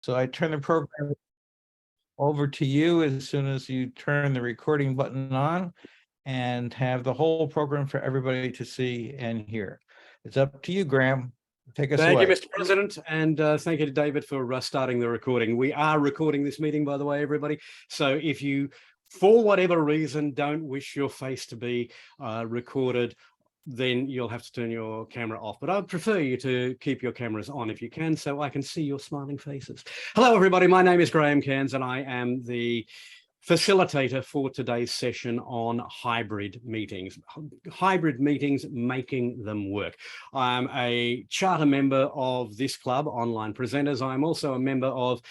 So I turn the program over to you as soon as you turn the recording button on and have the whole program for everybody to see and hear. It's up to you, Graham. Take us away. Thank you, Mr. President, and thank you to David for starting the recording. We are recording this meeting, by the way, everybody. So if you, for whatever reason, don't wish your face to be recorded, then you'll have to turn your camera off. But I'd prefer you to keep your cameras on if you can, so I can see your smiling faces. Hello, everybody. My name is Graham Cairns, and I am the facilitator for today's session on hybrid meetings making them work. I'm a charter member of this club, Online Presenters. I'm also a member of,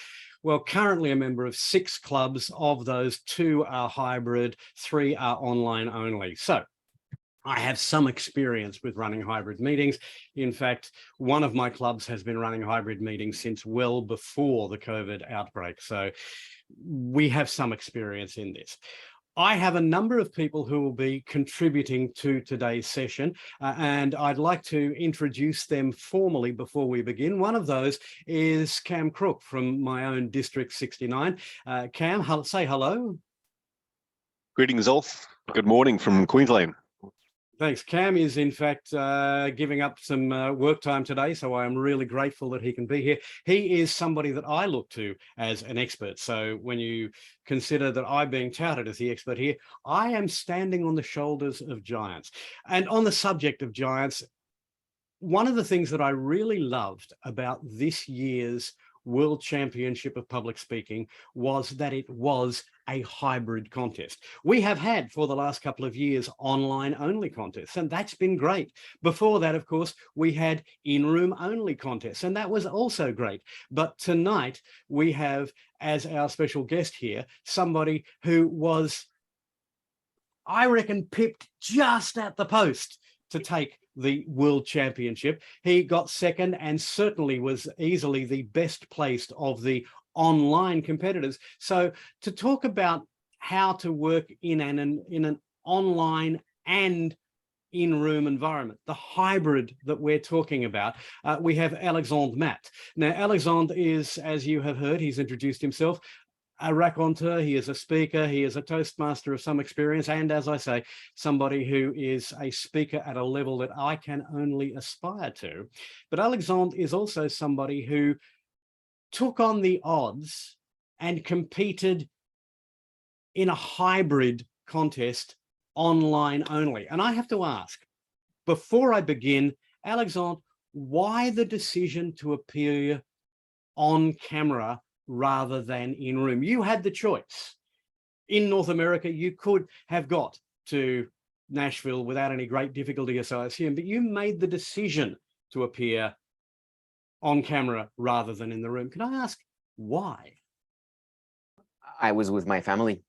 well, currently a member of 6 clubs. Of those, 2 are hybrid, 3 are online only. So I have some experience with running hybrid meetings. In fact, one of my clubs has been running hybrid meetings since well before the COVID outbreak. So we have some experience in this. I have a number of people who will be contributing to today's session, and I'd like to introduce them formally before we begin. One of those is Cam Krook from my own District 69. Cam, say hello. Greetings all. Good morning from Queensland. Thanks. Cam is, in fact, giving up some work time today, so I am really grateful that he can be here. He is somebody that I look to as an expert. So when you consider that I'm being touted as the expert here, I am standing on the shoulders of giants. And on the subject of giants, one of the things that I really loved about this year's World Championship of Public Speaking was that it was a hybrid contest. We have had for the last couple of years online only contests, and that's been great. Before that, of course, we had in-room only contests, and that was also great. But tonight we have as our special guest here somebody who was, I reckon, pipped just at the post to take the World Championship. He got second and certainly was easily the best placed of the online competitors. So to talk about how to work in an online and in-room environment, the hybrid that we're talking about, we have Alexandre Matte. Now, Alexandre is, as you have heard, he's introduced himself, a raconteur, he is a speaker, he is a Toastmaster of some experience, and as I say, somebody who is a speaker at a level that I can only aspire to. But Alexandre is also somebody who took on the odds and competed in a hybrid contest online only. And I have to ask, before I begin, Alexandre, why the decision to appear on camera rather than in room? You had the choice. In North America, you could have got to Nashville without any great difficulty, as I assume, but you made the decision to appear on camera rather than in the room. Can I ask why? I was with my family.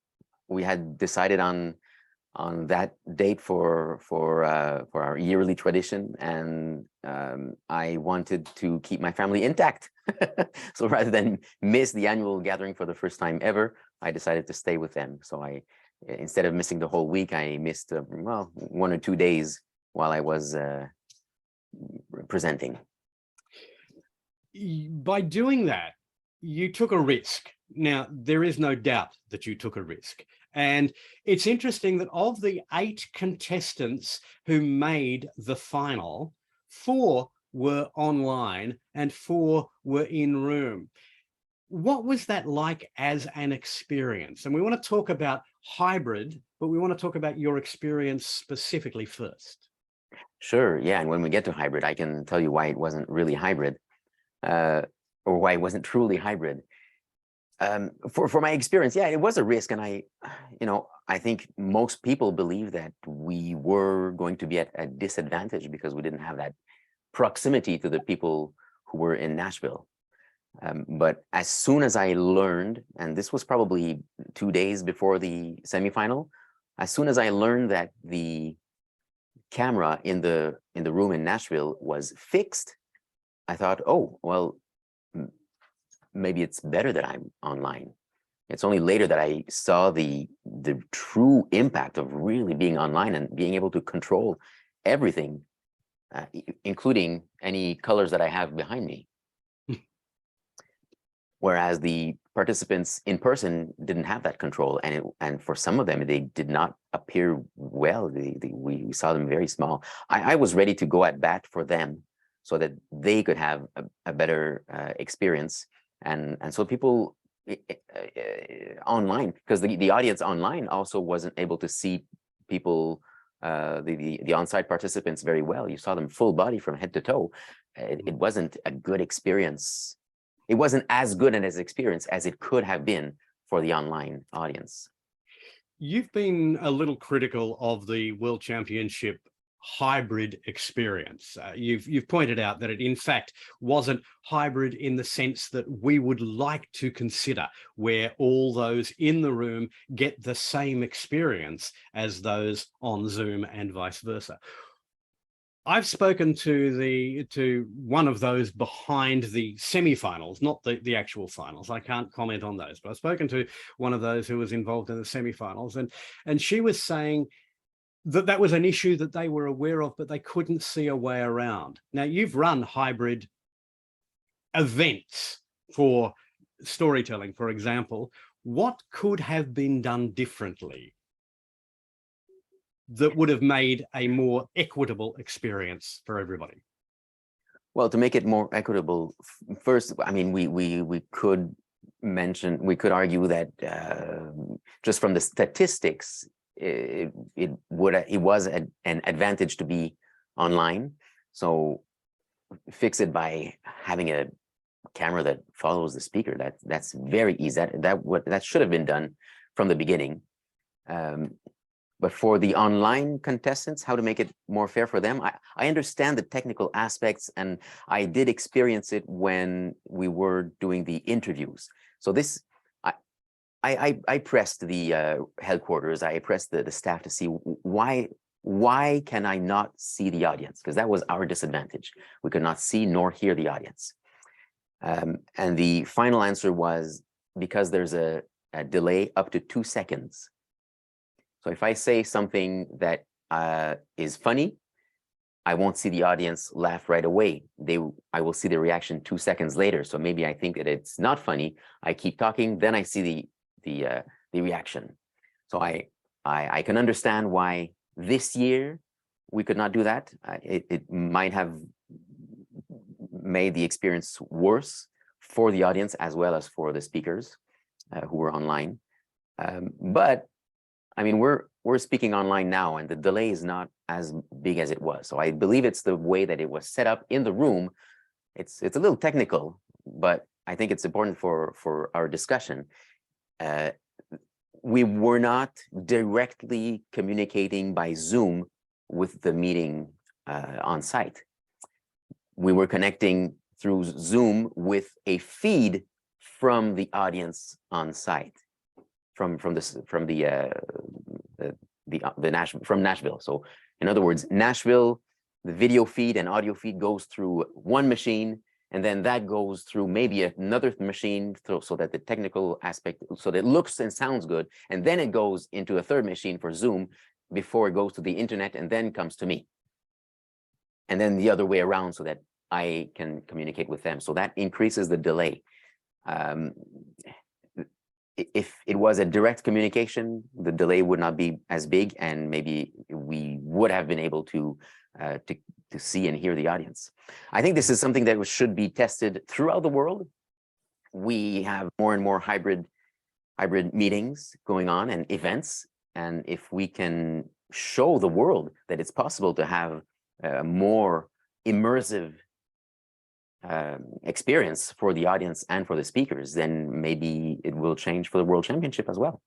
We had decided on that date for our yearly tradition, and I wanted to keep my family intact. So rather than miss the annual gathering for the first time ever, I decided to stay with them. So instead of missing the whole week, I missed well, 1 or 2 days while I was presenting. By doing that, you took a risk. Now, there is no doubt that you took a risk. And it's interesting that of the 8 contestants who made the final, 4 were online and 4 were in room. What was that like as an experience? And we want to talk about hybrid, but we want to talk about your experience specifically first. Sure, yeah. And when we get to hybrid, I can tell you why it wasn't really hybrid, or why it wasn't truly hybrid. For my experience, yeah, it was a risk. And I think most people believe that we were going to be at a disadvantage because we didn't have that proximity to the people who were in Nashville. But as soon as I learned, and this was probably 2 days before the semifinal, as soon as I learned that the camera in the room in Nashville was fixed, I thought, oh, well, maybe it's better that I'm online. It's only later that I saw the true impact of really being online and being able to control everything, including any colors that I have behind me. whereas the participants in person didn't have that control, and for some of them they did not appear well. We saw them very small. I was ready to go at bat for them so that they could have a better experience, and so people online, because the audience online also wasn't able to see people, the on-site participants very well. You saw them full body from head to toe. It wasn't a good experience. It wasn't as good an experience as it could have been for the online audience. You've been a little critical of the World Championship hybrid experience. You've pointed out that it in fact wasn't hybrid in the sense that we would like to consider, where all those in the room get the same experience as those on Zoom and vice versa. I've spoken to one of those behind the semi-finals, not the actual finals. I can't comment on those, but I've spoken to one of those who was involved in the semi-finals, and she was saying that was an issue that they were aware of, but they couldn't see a way around. Now, you've run hybrid events for storytelling, for example. What could have been done differently that would have made a more equitable experience for everybody? Well, to make it more equitable, first, I mean, we could argue that just from the statistics, it was an advantage to be online. So fix it by having a camera that follows the speaker. That's very easy. That should have been done from the beginning. But for the online contestants, how to make it more fair for them, I understand the technical aspects, and I did experience it when we were doing the interviews. So this, I pressed the headquarters, I pressed the staff to see why can I not see the audience? Because that was our disadvantage. We could not see nor hear the audience. And the final answer was because there's a delay up to 2 seconds. So if I say something that is funny, I won't see the audience laugh right away. I will see the reaction 2 seconds later. So maybe I think that it's not funny. I keep talking, then I see the reaction. So I can understand why this year we could not do that. It might have made the experience worse for the audience as well as for the speakers who were online. But I mean, we're speaking online now, and the delay is not as big as it was. So I believe it's the way that it was set up in the room. It's a little technical, but I think it's important for our discussion. We were not directly communicating by Zoom with the meeting on site. We were connecting through Zoom with a feed from the audience on site. From Nashville. So in other words, Nashville, the video feed and audio feed goes through one machine, and then that goes through maybe another machine, so that the technical aspect, so that it looks and sounds good, and then it goes into a third machine for Zoom before it goes to the internet and then comes to me. And then the other way around, so that I can communicate with them. So that increases the delay. If it was a direct communication, the delay would not be as big, and maybe we would have been able to see and hear the audience. I think this is something that should be tested throughout the world. We have more and more hybrid meetings going on and events, and if we can show the world that it's possible to have a more immersive experience for the audience and for the speakers, then maybe it will change for the World Championship as well.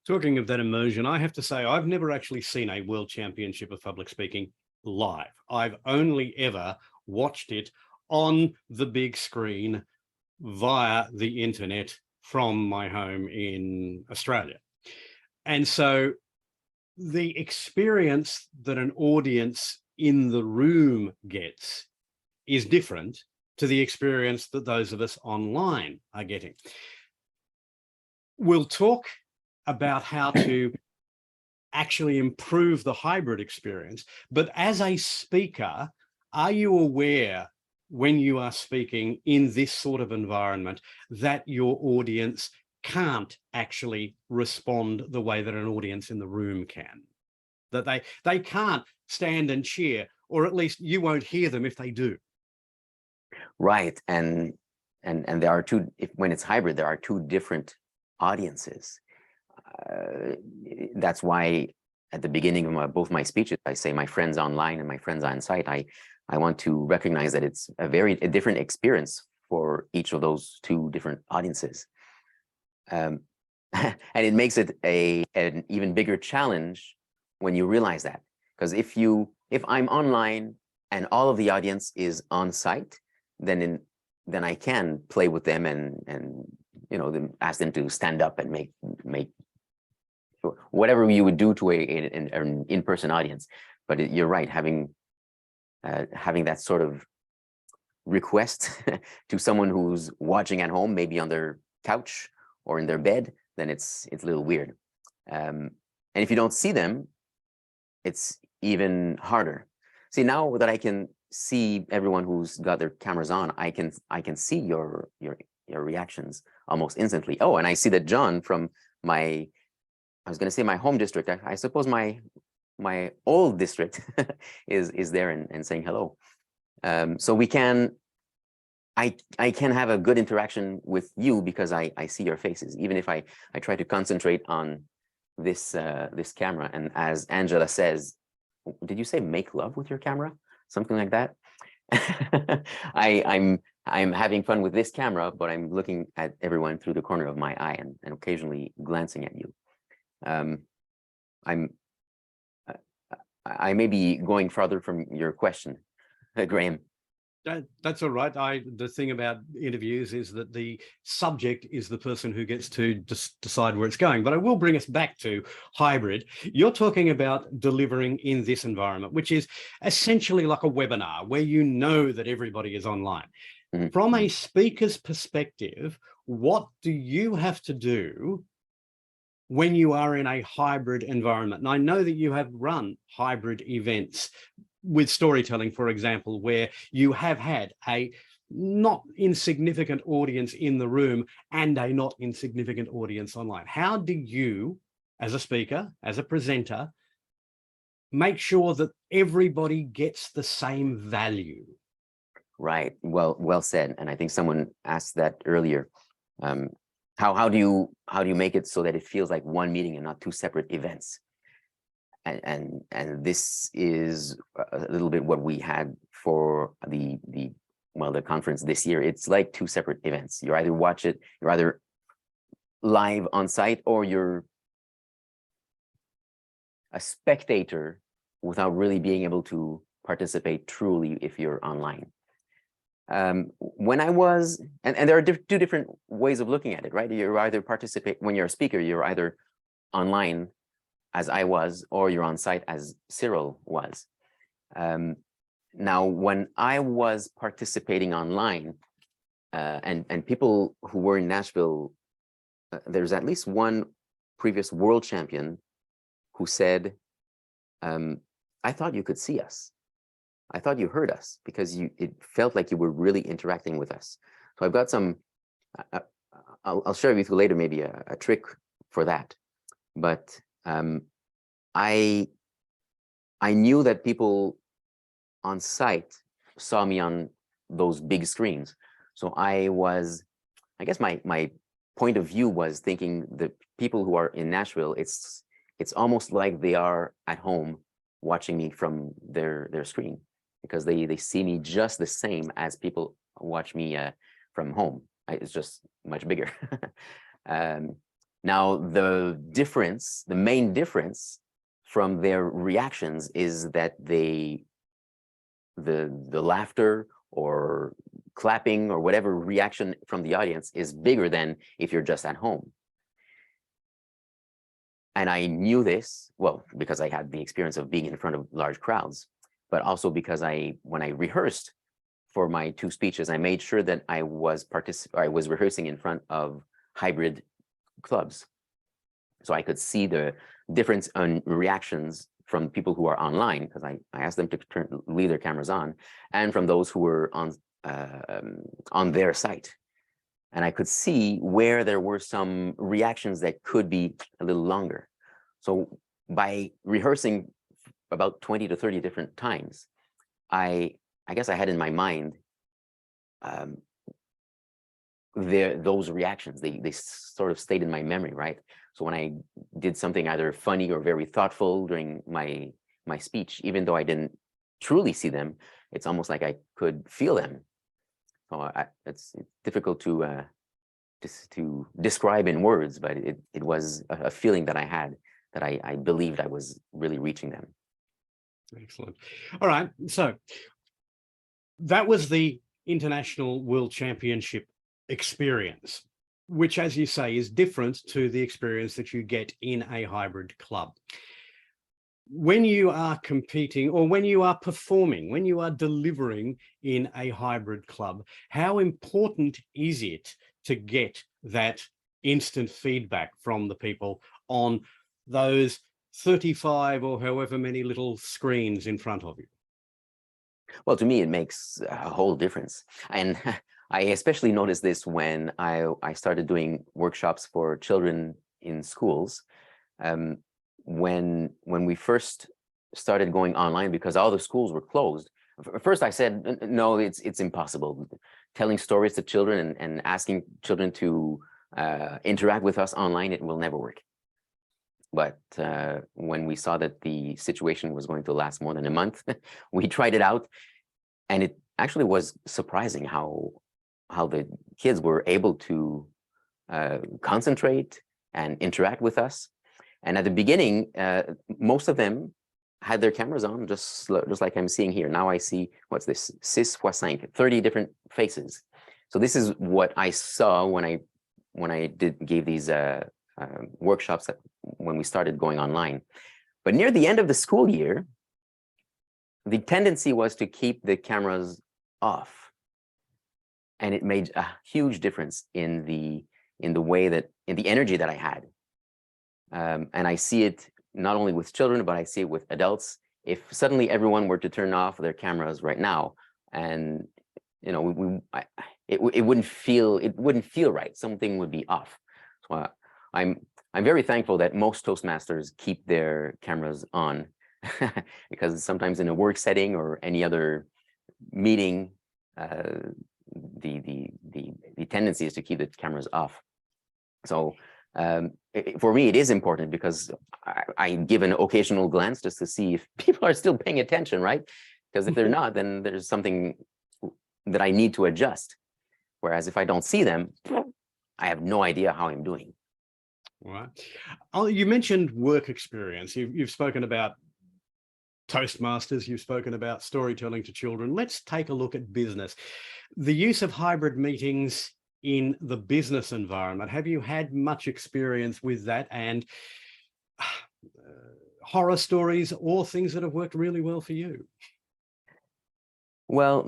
Talking of that immersion, I have to say I've never actually seen a World Championship of Public Speaking live. I've only ever watched it on the big screen via the internet from my home in Australia. And so the experience that an audience in the room gets is different to the experience that those of us online are getting. We'll talk about how to actually improve the hybrid experience, but as a speaker, are you aware when you are speaking in this sort of environment that your audience can't actually respond the way that an audience in the room can? That they can't stand and cheer, or at least you won't hear them if they do. Right. And there are two, when it's hybrid, there are two different audiences. That's why at the beginning of both my speeches, I say my friends online and my friends on site. I want to recognize that it's a different experience for each of those two different audiences. And it makes it an even bigger challenge when you realize that. Because if I'm online and all of the audience is on site, then I can play with them and ask them to stand up and make whatever you would do to an in-person audience. But you're right, having that sort of request to someone who's watching at home, maybe on their couch or in their bed, then it's a little weird. And if you don't see them, it's even harder. See, now that I can see everyone who's got their cameras on, I can see your reactions almost instantly. Oh, and I see that John from I was going to say my home district. I suppose my old district is there and saying hello. So I can have a good interaction with you because I see your faces, even if I try to concentrate on this camera. And as Angela says, did you say make love with your camera? Something like that. I'm having fun with this camera, but I'm looking at everyone through the corner of my eye and occasionally glancing at you. I may be going farther from your question, Graham. That's all right. The thing about interviews is that the subject is the person who gets to decide where it's going. But I will bring us back to hybrid. You're talking about delivering in this environment, which is essentially like a webinar where you know that everybody is online. Mm-hmm. From a speaker's perspective, what do you have to do when you are in a hybrid environment? And I know that you have run hybrid events with storytelling, for example, where you have had a not insignificant audience in the room and a not insignificant audience online. How do you, as a speaker, as a presenter, make sure that everybody gets the same value? Right. Well said. And I think someone asked that earlier. How do you make it so that it feels like one meeting and not two separate events? And this is a little bit what we had for the conference this year. It's like two separate events. You either watch it, you're either live on site, or you're a spectator without really being able to participate truly if you're online. When I was, and there are two different ways of looking at it, right? You're either when you're a speaker, you're either online as I was, or you're on site as Cyril was. Now, when I was participating online, and people who were in Nashville, there's at least one previous world champion who said, I thought you could see us. I thought you heard us because it felt like you were really interacting with us. So I've got some, I'll share with you later, maybe a trick for that. But I knew that people on site saw me on those big screens. So I guess my point of view was thinking the people who are in Nashville, it's almost like they are at home watching me from their screen, because they see me just the same as people watch me from home. It's just much bigger. Now, the main difference from their reactions is that the laughter or clapping or whatever reaction from the audience is bigger than if you're just at home. And I knew this, well, because I had the experience of being in front of large crowds, but also because when I rehearsed for my two speeches, I made sure that I was rehearsing in front of hybrid clubs. So I could see the difference in reactions from people who are online, because I asked them to leave their cameras on, and from those who were on their site. And I could see where there were some reactions that could be a little longer. So by rehearsing about 20 to 30 different times, I guess I had in my mind those reactions. They sort of stayed in my memory, right? So when I did something either funny or very thoughtful during my speech, even though I didn't truly see them, it's almost like I could feel them. So it's difficult to describe in words, but it was a feeling that I had, that I believed I was really reaching them. Excellent. All right. So that was the International World Championship experience, which, as you say, is different to the experience that you get in a hybrid club. When you are competing, or when you are performing, when you are delivering in a hybrid club, how important is it to get that instant feedback from the people on those 35 or however many little screens in front of you? Well, to me, it makes a whole difference. And I especially noticed this when I started doing workshops for children in schools. When we first started going online, because all the schools were closed, first I said, no, it's impossible. Telling stories to children and asking children to interact with us online, it will never work. But when we saw that the situation was going to last more than a month, we tried it out, and it actually was surprising how the kids were able to concentrate and interact with us. And at the beginning, most of them had their cameras on, just like I'm seeing here. Now I see, what's this, 6 x 5, 30 different faces. So this is what I saw when I gave these workshops when we started going online. But near the end of the school year, the tendency was to keep the cameras off, and it made a huge difference in the way that, in the energy that I had. And I see it not only with children, but I see it with adults. If suddenly everyone were to turn off their cameras right now, and you know, it wouldn't feel right. Something would be off. So I'm very thankful that most Toastmasters keep their cameras on, because sometimes in a work setting or any other meeting, the tendency is to keep the cameras off. So for me, it is important, because I give an occasional glance just to see if people are still paying attention, right? Because if they're not, then there's something that I need to adjust. Whereas if I don't see them, I have no idea how I'm doing. All right. Oh, you mentioned work experience. You've spoken about Toastmasters, you've spoken about storytelling to children. Let's take a look at business. The use of hybrid meetings in the business environment. Have you had much experience with that, and horror stories or things that have worked really well for you? Well,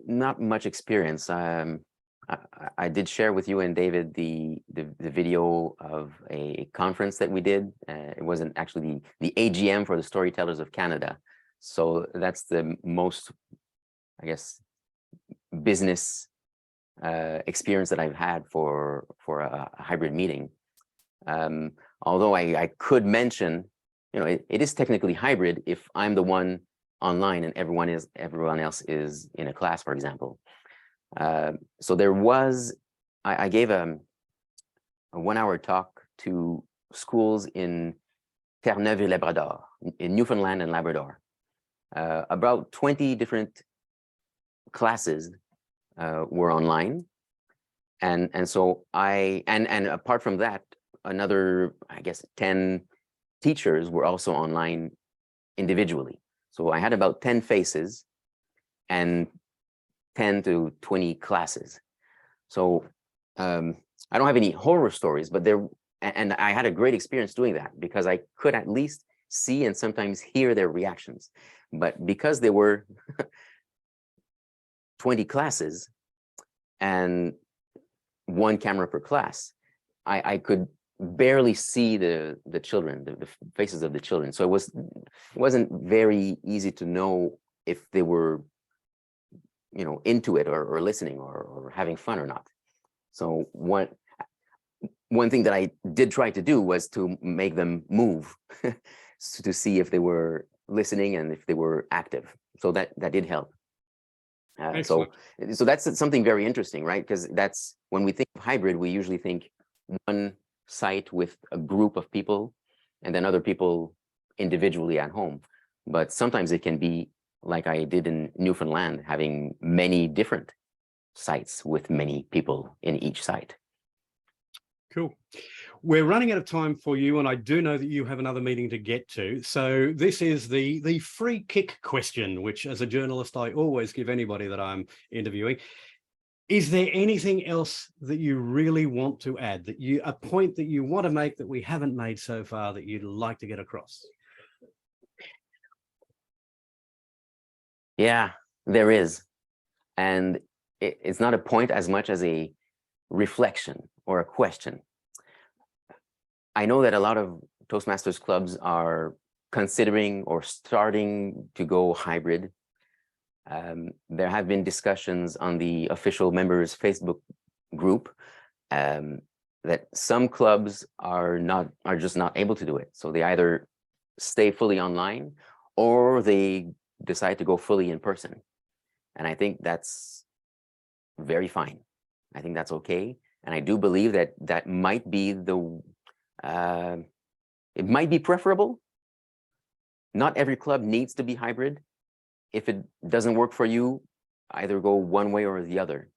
not much experience. I did share with you and David the video of a conference that we did. It wasn't actually the AGM for the Storytellers of Canada. So that's the most, I guess, business experience that I've had for a hybrid meeting. Although I could mention, you know, it is technically hybrid if I'm the one online and everyone else is in a class, for example. So there was, I gave a 1-hour talk to schools in Terre-Neuve-et-Labrador, in Newfoundland and Labrador. About 20 different classes were online, and so and apart from that, another, I guess, 10 teachers were also online individually. So I had about 10 faces and 10 to 20 classes. So I don't have any horror stories, but and I had a great experience doing that, because I could at least see and sometimes hear their reactions. But because there were 20 classes and 1 camera per class, I could barely see the children, the faces of the children. So it wasn't very easy to know if they were into it or listening or having fun or not. So one thing that I did try to do was to make them move to see if they were listening and if they were active. So that did help. So that's something very interesting, right? Because that's when we think of hybrid, we usually think one site with a group of people and then other people individually at home. But sometimes it can be like I did in Newfoundland, having many different sites with many people in each site. Cool. We're running out of time for you, and I do know that you have another meeting to get to. So this is the free kick question, which as a journalist, I always give anybody that I'm interviewing. Is there anything else that you really want to add, a point that you want to make that we haven't made so far that you'd like to get across? Yeah, there is. And it's not a point as much as a reflection or a question. I know that a lot of Toastmasters clubs are considering or starting to go hybrid. There have been discussions on the official members Facebook group that some clubs are just not able to do it. So they either stay fully online or they decide to go fully in person. And I think that's very fine. I think that's okay. And I do believe that that might be it might be preferable. Not every club needs to be hybrid. If it doesn't work for you, either go one way or the other.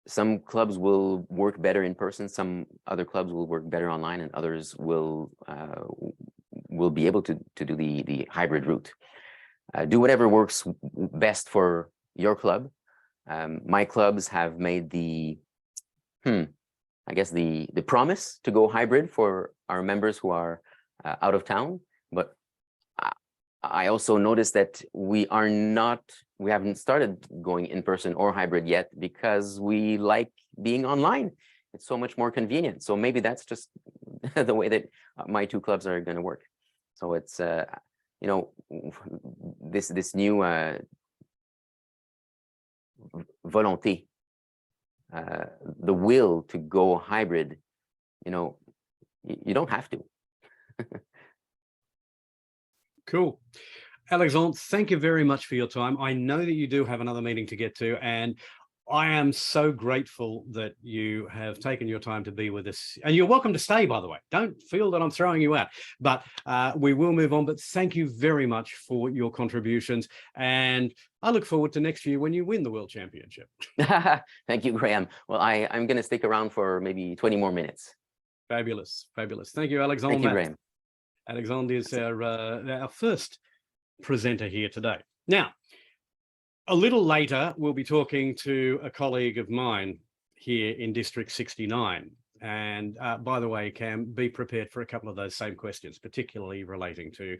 Some clubs will work better in person. Some other clubs will work better online, and others will be able to do the hybrid route. Do whatever works best for your club. My clubs have made the promise to go hybrid for our members who are out of town, but I also noticed that we haven't started going in person or hybrid yet because we like being online. It's so much more convenient. So maybe that's just the way that my two clubs are going to work. So it's this new volonté, the will to go hybrid. You don't have to. Cool. Alexandre, thank you very much for your time. I know that you do have another meeting to get to, and I am so grateful that you have taken your time to be with us. And you're welcome to stay, by the way. Don't feel that I'm throwing you out, but we will move on. But thank you very much for your contributions. And I look forward to next year when you win the World Championship. Thank you, Graham. Well, I'm going to stick around for maybe 20 more minutes. Fabulous. Fabulous. Thank you, Alexandre. Thank you, Graham. Alexandre is our first presenter here today. Now, a little later, we'll be talking to a colleague of mine here in District 69. And by the way, Cam, be prepared for a couple of those same questions, particularly relating to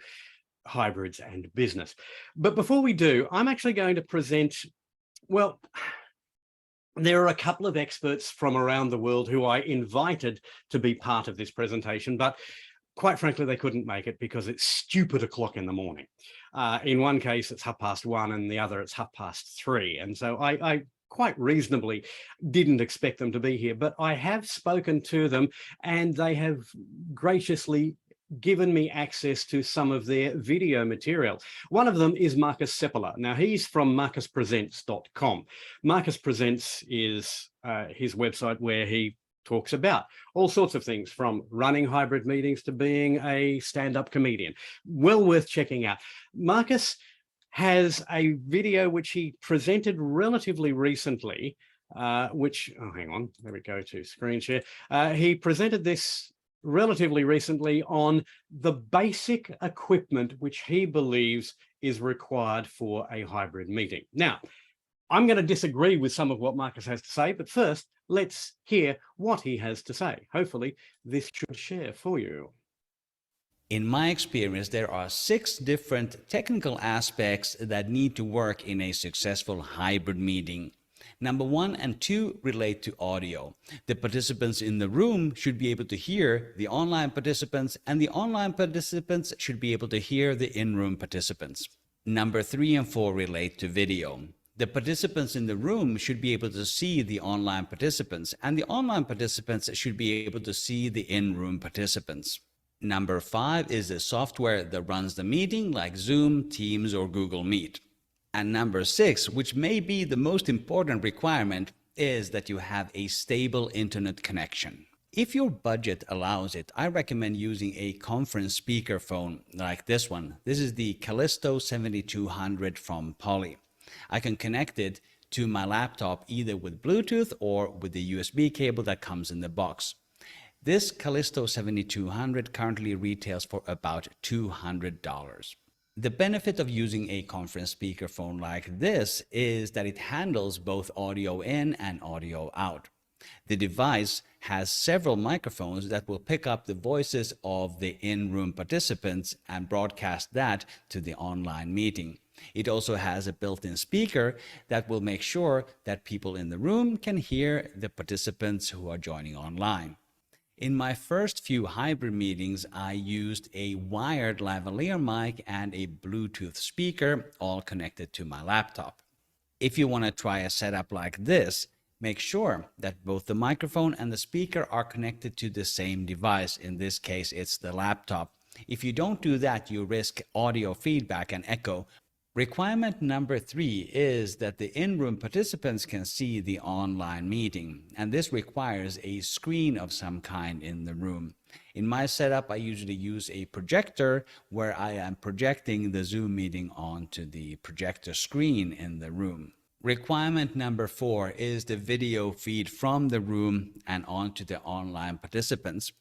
hybrids and business. But before we do, I'm actually going to present, well, there are a couple of experts from around the world who I invited to be part of this presentation, but quite frankly, they couldn't make it because it's stupid o'clock in the morning. In one case, it's 1:30, and the other, it's 3:30. And so I quite reasonably didn't expect them to be here, but I have spoken to them and they have graciously given me access to some of their video material. One of them is Markus Seppälä. Now, he's from markuspresents.com. Markus Presents is his website where he talks about all sorts of things, from running hybrid meetings to being a stand-up comedian. Well worth checking out. Markus has a video which he presented relatively recently, hang on, there we go to screen share. He presented this relatively recently on the basic equipment which he believes is required for a hybrid meeting. Now, I'm going to disagree with some of what Markus has to say, but first, let's hear what he has to say. Hopefully, this should share for you. In my experience, there are 6 different technical aspects that need to work in a successful hybrid meeting. Number 1 and 2 relate to audio. The participants in the room should be able to hear the online participants, and the online participants should be able to hear the in-room participants. Number 3 and 4 relate to video. The participants in the room should be able to see the online participants, and the online participants should be able to see the in-room participants. Number 5 is the software that runs the meeting, like Zoom, Teams, or Google Meet. And number 6, which may be the most important requirement, is that you have a stable internet connection. If your budget allows it, I recommend using a conference speakerphone like this one. This is the Callisto 7200 from Poly. I can connect it to my laptop either with Bluetooth or with the USB cable that comes in the box. This Callisto 7200 currently retails for about $200. The benefit of using a conference speakerphone like this is that it handles both audio in and audio out. The device has several microphones that will pick up the voices of the in-room participants and broadcast that to the online meeting. It also has a built-in speaker that will make sure that people in the room can hear the participants who are joining online. In my first few hybrid meetings, I used a wired lavalier mic and a Bluetooth speaker, all connected to my laptop. If you want to try a setup like this, make sure that both the microphone and the speaker are connected to the same device. In this case, it's the laptop. If you don't do that, you risk audio feedback and echo. Requirement number 3 is that the in-room participants can see the online meeting, and this requires a screen of some kind in the room. In my setup, I usually use a projector where I am projecting the Zoom meeting onto the projector screen in the room. Requirement number 4 is the video feed from the room and onto the online participants.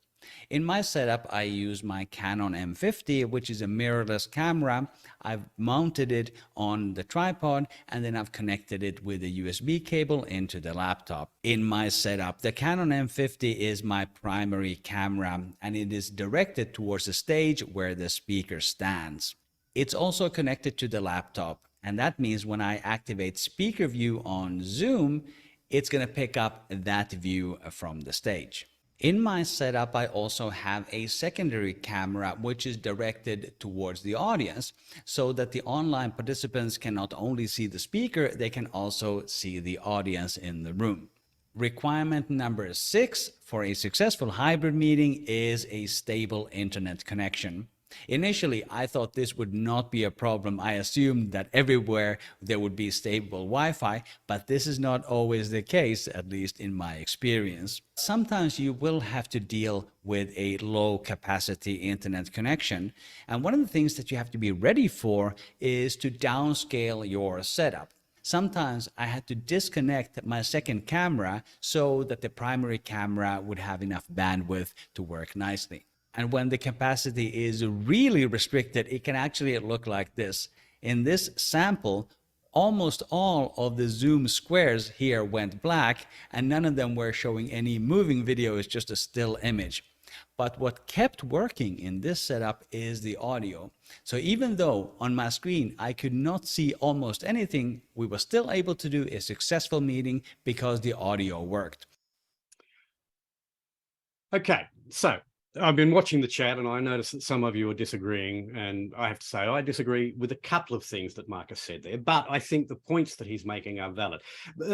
In my setup, I use my Canon M50, which is a mirrorless camera. I've mounted it on the tripod, and then I've connected it with a USB cable into the laptop. In my setup, the Canon M50 is my primary camera, and it is directed towards the stage where the speaker stands. It's also connected to the laptop, and that means when I activate speaker view on Zoom, it's going to pick up that view from the stage. In my setup, I also have a secondary camera which is directed towards the audience so that the online participants can not only see the speaker, they can also see the audience in the room. Requirement number 6 for a successful hybrid meeting is a stable internet connection. Initially, I thought this would not be a problem. I assumed that everywhere there would be stable Wi-Fi, but this is not always the case, at least in my experience. Sometimes you will have to deal with a low capacity internet connection, and one of the things that you have to be ready for is to downscale your setup. Sometimes I had to disconnect my second camera so that the primary camera would have enough bandwidth to work nicely. And when the capacity is really restricted, it can actually look like this. In this sample, almost all of the Zoom squares here went black, and none of them were showing any moving video. It's just a still image. But what kept working in this setup is the audio. So even though on my screen I could not see almost anything, we were still able to do a successful meeting because the audio worked. Okay, so I've been watching the chat and I noticed that some of you are disagreeing, and I have to say I disagree with a couple of things that Markus said there, but I think the points that he's making are valid.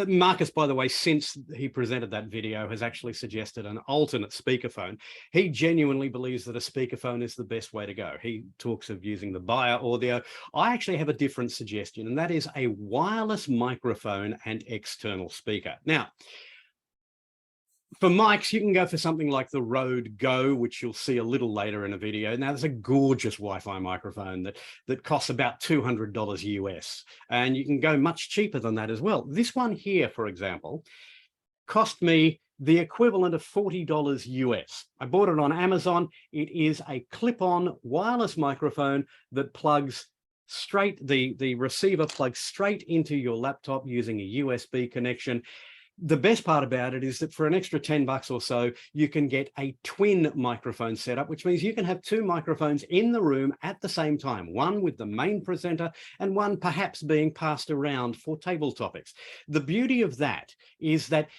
Markus, by the way, since he presented that video, has actually suggested an alternate speakerphone. He genuinely believes that a speakerphone is the best way to go. He talks of using the Bayer audio. I actually have a different suggestion, and that is a wireless microphone and external speaker. Now, for mics, you can go for something like the Rode Go, which you'll see a little later in a video. Now, there's a gorgeous Wi-Fi microphone that costs about $200 US, and you can go much cheaper than that as well. This one here, for example, cost me the equivalent of $40 US. I bought it on Amazon. It is a clip-on wireless microphone that plugs straight, the receiver plugs straight into your laptop using a USB connection. The best part about it is that for an extra $10 or so, you can get a twin microphone setup, which means you can have 2 microphones in the room at the same time, one with the main presenter and one perhaps being passed around for table topics. The beauty of that is that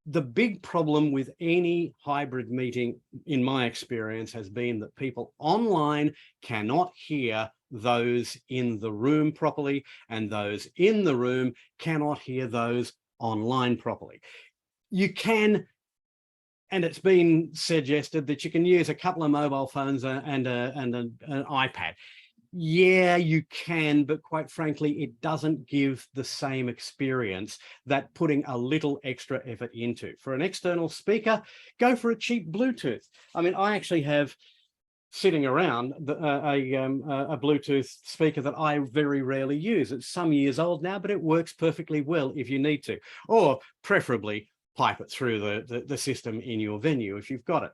the big problem with any hybrid meeting, in my experience, has been that people online cannot hear those in the room properly, and those in the room cannot hear those online properly. You can, and it's been suggested that you can use a couple of mobile phones and an iPad. Yeah, you can, but quite frankly, it doesn't give the same experience that putting a little extra effort into. For an external speaker, go for a cheap Bluetooth. I mean, I actually have sitting around a Bluetooth speaker that I very rarely use. It's some years old now, but it works perfectly well if you need to, or preferably pipe it through the system in your venue if you've got it.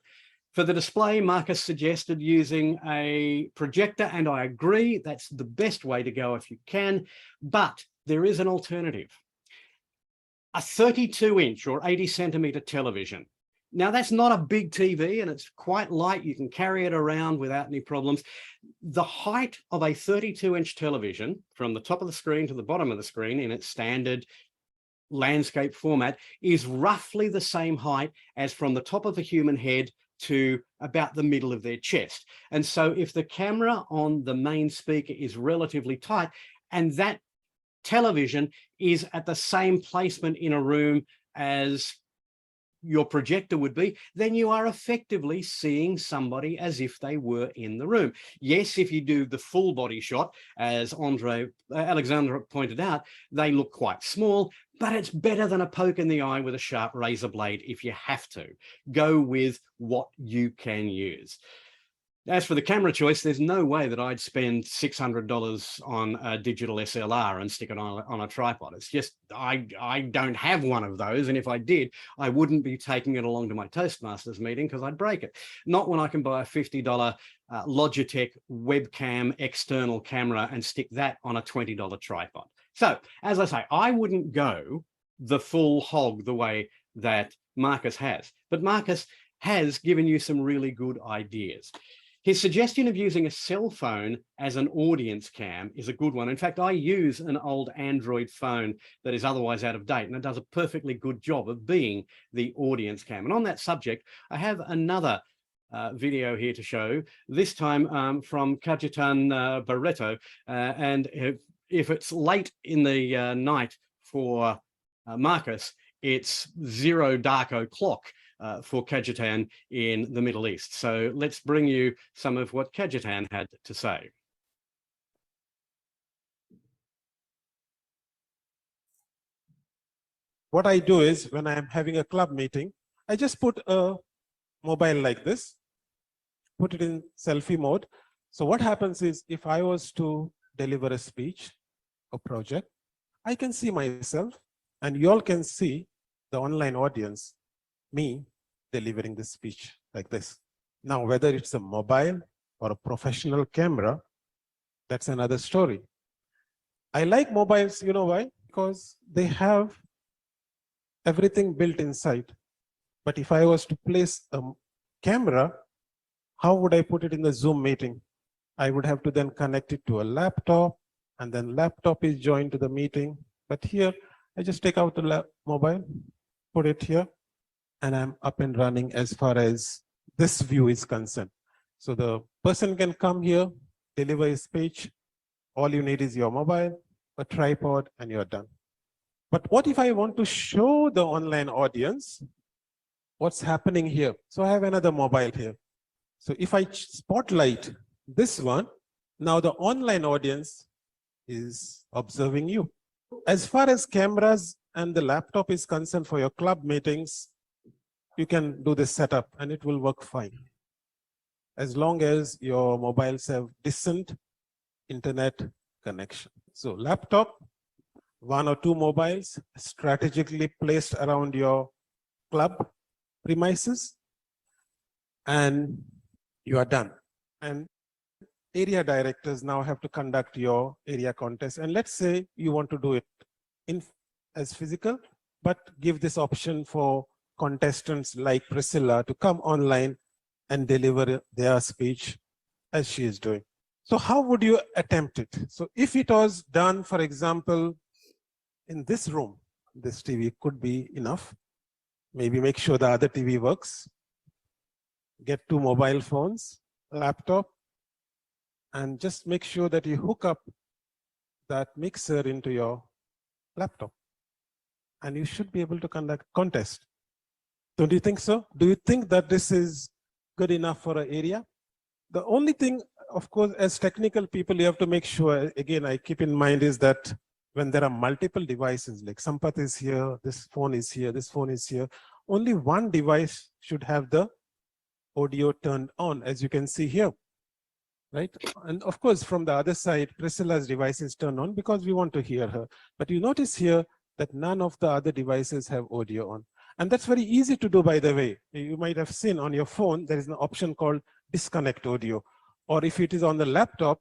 For the display, Markus suggested using a projector, and I agree, that's the best way to go if you can, but there is an alternative. A 32-inch or 80-centimeter television. Now, that's not a big TV, and it's quite light. You can carry it around without any problems. The height of a 32-inch television, from the top of the screen to the bottom of the screen in its standard landscape format, is roughly the same height as from the top of a human head to about the middle of their chest. And so if the camera on the main speaker is relatively tight, and that television is at the same placement in a room as your projector would be, then you are effectively seeing somebody as if they were in the room. Yes, if you do the full body shot, as Alexandre pointed out, they look quite small, but it's better than a poke in the eye with a sharp razor blade if you have to. Go with what you can use. As for the camera choice, there's no way that I'd spend $600 on a digital SLR and stick it on a tripod. It's just, I don't have one of those. And if I did, I wouldn't be taking it along to my Toastmasters meeting because I'd break it. Not when I can buy a $50 Logitech webcam external camera and stick that on a $20 tripod. So, as I say, I wouldn't go the full hog the way that Markus has. But Markus has given you some really good ideas. His suggestion of using a cell phone as an audience cam is a good one. In fact, I use an old Android phone that is otherwise out of date, and it does a perfectly good job of being the audience cam. And on that subject, I have another video here to show, this time from Cajetan, Barretto. And if it's late in the night for Markus, it's 0 dark o'clock for Cajetan in the Middle East. So let's bring you some of what Cajetan had to say. What I do is when I'm having a club meeting, I just put a mobile like this, put it in selfie mode. So what happens is if I was to deliver a speech or project, I can see myself and you all can see the online audience, me delivering this speech like this. Now, whether it's a mobile or a professional camera, that's another story. I like mobiles, you know why? Because they have everything built inside. But if I was to place a camera, how would I put it in the Zoom meeting? I would have to then connect it to a laptop, and then laptop is joined to the meeting. But here, I just take out the mobile, put it here, and I'm up and running as far as this view is concerned. So the person can come here, deliver his speech. All you need is your mobile, a tripod, and you're done. But what if I want to show the online audience what's happening here? So I have another mobile here. So if I spotlight this one, now the online audience is observing you. As far as cameras and the laptop is concerned for your club meetings, you can do this setup and it will work fine. As long as your mobiles have decent internet connection. So laptop, 1 or 2 mobiles strategically placed around your club premises, and you are done. And area directors now have to conduct your area contest. And let's say you want to do it as physical, but give this option for contestants like Priscilla to come online and deliver their speech as she is doing. So how would you attempt it? So if it was done, for example, in this room, this TV could be enough. Maybe make sure the other TV works. Get 2 mobile phones, laptop, and just make sure that you hook up that mixer into your laptop, and you should be able to conduct contest. Don't you think so? Do you think that this is good enough for an area? The only thing, of course, as technical people, you have to make sure, again, I keep in mind is that when there are multiple devices, like Sampath is here, this phone is here, this phone is here, only one device should have the audio turned on, as you can see here, right? And of course, from the other side, Priscilla's device is turned on because we want to hear her. But you notice here that none of the other devices have audio on. And that's very easy to do, by the way. You might have seen on your phone, there is an option called disconnect audio. Or if it is on the laptop,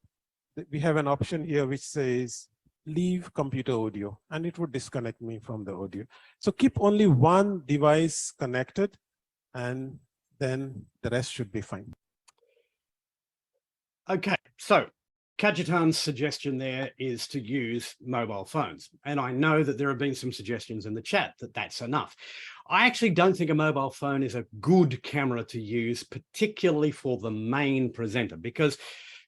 we have an option here which says leave computer audio, and it would disconnect me from the audio. So keep only one device connected, and then the rest should be fine. Okay, so Cajetan's suggestion there is to use mobile phones. And I know that there have been some suggestions in the chat that that's enough. I actually don't think a mobile phone is a good camera to use, particularly for the main presenter, because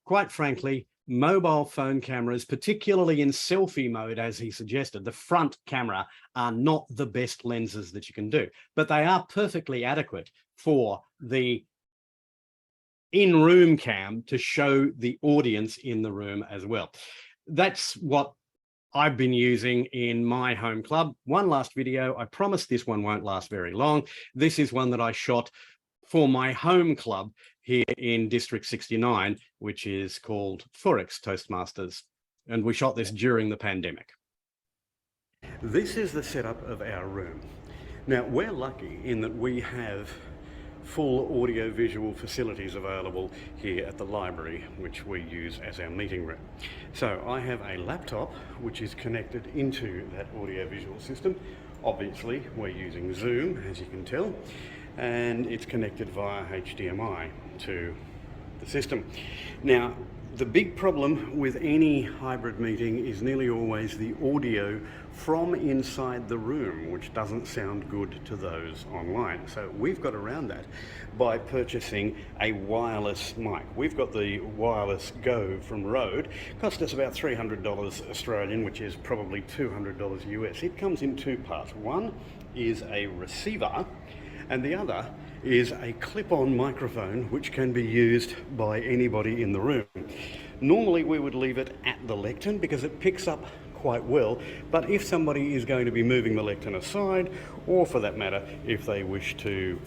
quite frankly, mobile phone cameras, particularly in selfie mode, as he suggested, the front camera are not the best lenses that you can do, but they are perfectly adequate for the in-room cam to show the audience in the room as well. That's what I've been using in my home club. One last video, I promise this one won't last very long. This is one that I shot for my home club here in District 69, which is called Forex Toastmasters. And we shot this during the pandemic. This is the setup of our room. Now, we're lucky in that we have full audio-visual facilities available here at the library, which we use as our meeting room. So I have a laptop which is connected into that audio-visual system. Obviously, we're using Zoom, as you can tell, and it's connected via HDMI to the system. Now, the big problem with any hybrid meeting is nearly always the audio from inside the room, which doesn't sound good to those online. So we've got around that by purchasing a wireless mic. We've got the Wireless Go from Rode. Cost us about $300 Australian, which is probably $200 US. It comes in two parts. One is a receiver, and the other is a clip-on microphone which can be used by anybody in the room. Normally we would leave it at the lectern because it picks up quite well, but if somebody is going to be moving the lectern aside, or for that matter, if they wish to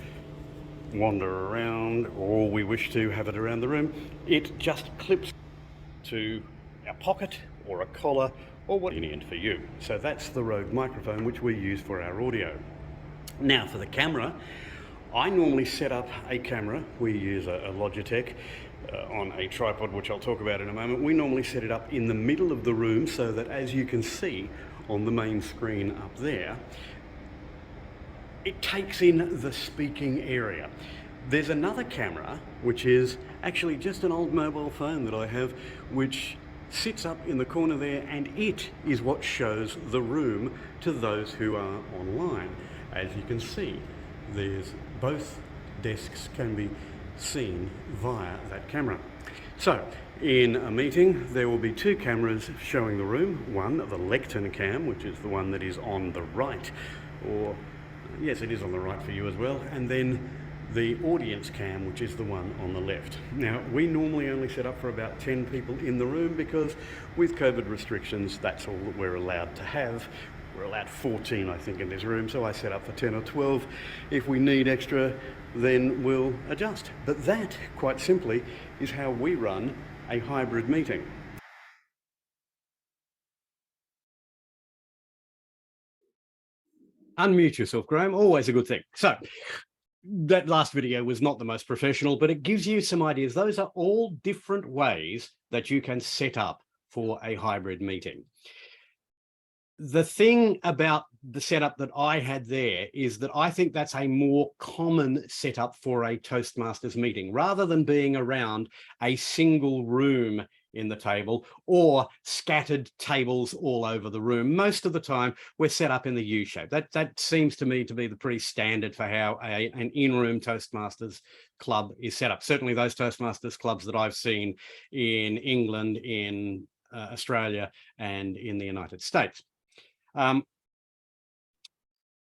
wander around, or we wish to have it around the room, it just clips to our pocket or a collar or what's convenient for you. So that's the Rode microphone which we use for our audio. Now for the camera, I normally set up a camera. We use a Logitech on a tripod, which I'll talk about in a moment. We normally set it up in the middle of the room so that, as you can see on the main screen up there, it takes in the speaking area. There's another camera, which is actually just an old mobile phone that I have, which sits up in the corner there, and it is what shows the room to those who are online. As you can see, there's both desks can be seen via that camera. So in a meeting, there will be two cameras showing the room. One, the lectern cam, which is the one that is on the right, or yes, it is on the right for you as well. And then the audience cam, which is the one on the left. Now, we normally only set up for about 10 people in the room because with COVID restrictions, that's all that we're allowed to have. We're allowed 14, I think, in this room, so I set up for 10 or 12. If we need extra, then we'll adjust. But that, quite simply, is how we run a hybrid meeting. Unmute yourself, Graham, always a good thing. So, that last video was not the most professional, but it gives you some ideas. Those are all different ways that you can set up for a hybrid meeting. The thing about the setup that I had there is that I think that's a more common setup for a Toastmasters meeting. Rather than being around a single room in the table or scattered tables all over the room. Most of the time, we're set up in the U shape. That seems to me to be the pretty standard for how an in-room Toastmasters club is set up. Certainly those Toastmasters clubs that I've seen in England, in Australia, and in the United States.